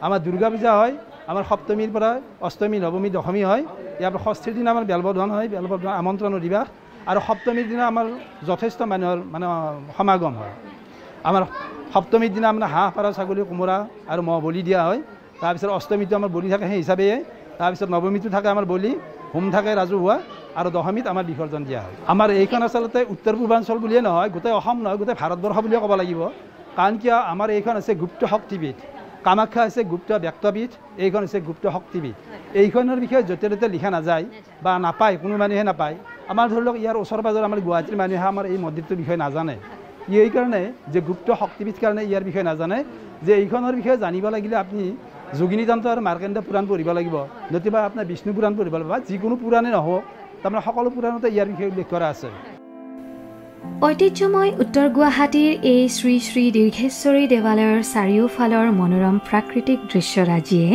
আমাৰ দুৰ্গা পূজা হয় আমাৰ সপ্তমীৰ পৰা অষ্টমী, নৱমী, দশমী হয়। ইয়াৰ পৰা ষষ্ঠীৰ দিনা আমাৰ বেলবৰ্ধন হয়, বেলবৰ্ধন আমন্ত্ৰণৰ দিৱস। আৰু সপ্তমীৰ দিনা আমাৰ যথেষ্ট মানুহৰ মানে সমাগম হয়। আমাৰ সপ্তমীৰ দিনা আমাৰ হাঁহ, পাৰ, ছাগলী, কোমোৰা আৰু মহ বলি দিয়া হয়। তাৰপিছত অষ্টমীটো আমাৰ বলি থাকে সেই হিচাপে। তাৰপিছত নৱমীটো থাকে আমাৰ বলি, হোম থাকে ৰাজহুৱা, আৰু দশমীত আমাৰ বিসৰ্জন দিয়া হয়। আমাৰ এইখন আচলতে উত্তৰ পূৰ্বাঞ্চল বুলিয়ে নহয়, গোটেই অসম নহয়, গোটেই ভাৰতবৰ্ষ বুলিয়ে ক'ব লাগিব। কাৰণ কিয় আমাৰ এইখন হৈছে গুপ্ত শক্তিপীঠ। কামাখ্যা হৈছে গুপ্ত ব্যক্তপীঠ, এইখন হৈছে গুপ্ত শক্তিপীঠ। এইখনৰ বিষয়ে য'তে ত'তে লিখা নাযায় বা নাপায়, কোনো মানুহে নাপায়। আমাৰ ধৰি লওক ইয়াৰ ওচৰ পাজৰ আমাৰ গুৱাহাটীৰ মানুহে আমাৰ এই মন্দিৰটোৰ বিষয়ে নাজানে। এইকাৰণে যে গুপ্ত শক্তিপীঠ কাৰণে ইয়াৰ বিষয়ে নাজানে যে এইখনৰ বিষয়ে জানিব লাগিলে আপুনি যোগিনী তন্ত্ৰ আৰু মাৰ্কেণ্ড পুৰাণ পঢ়িব লাগিব, নতুবা আপোনাৰ বিষ্ণু পুৰাণ পঢ়িব লাগিব, বা যিকোনো পুৰাণে নহওক তাৰমানে সকলো পুৰাণতে ইয়াৰ বিষয়ে উল্লেখ কৰা আছে। ঐতিহ্যময় উত্তৰ গুৱাহাটীৰ এই শ্ৰী শ্ৰী দীৰ্ঘেশ্বৰী দেৱালয়ৰ চাৰিওফালৰ মনোৰম প্ৰাকৃতিক দৃশ্যৰাজিয়ে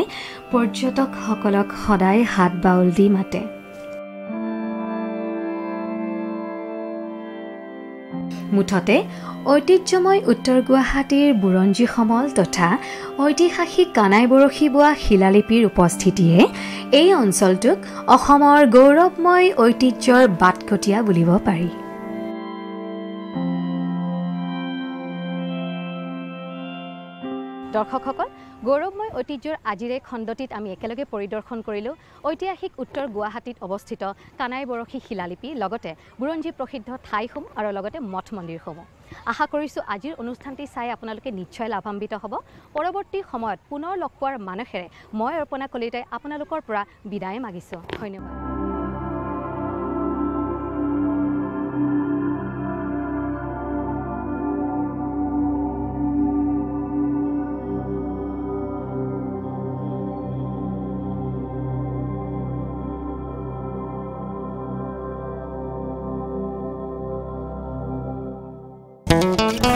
পৰ্যটকসকলক সদায় হাত বাউল দি মাতে। মুঠতে ঐতিহ্যময় উত্তৰ গুৱাহাটীৰ বুৰঞ্জী সমল তথা ঐতিহাসিক কানাই বৰশী বোৱা শিলালিপিৰ উপস্থিতিয়ে এই অঞ্চলটোক অসমৰ গৌৰৱময় ঐতিহ্যৰ বাটকটীয়া বুলিব পাৰি। দৰ্শকসকল, গৌৰৱময় ঐতিহ্যৰ আজিৰ এই খণ্ডটিত আমি একেলগে পৰিদৰ্শন কৰিলোঁ ঐতিহাসিক উত্তৰ গুৱাহাটীত অৱস্থিত কানাই বৰশী শিলালিপি, লগতে বুৰঞ্জী প্ৰসিদ্ধ ঠাইসমূহ আৰু লগতে মঠ মন্দিৰসমূহ। আশা কৰিছোঁ আজিৰ অনুষ্ঠানটি চাই আপোনালোকে নিশ্চয় লাভান্বিত হ'ব। পৰৱৰ্তী সময়ত পুনৰ লগ পোৱাৰ মানসেৰে মই অৰ্পণা কলিতাই আপোনালোকৰ পৰা বিদায় মাগিছোঁ। ধন্যবাদ। Thank you.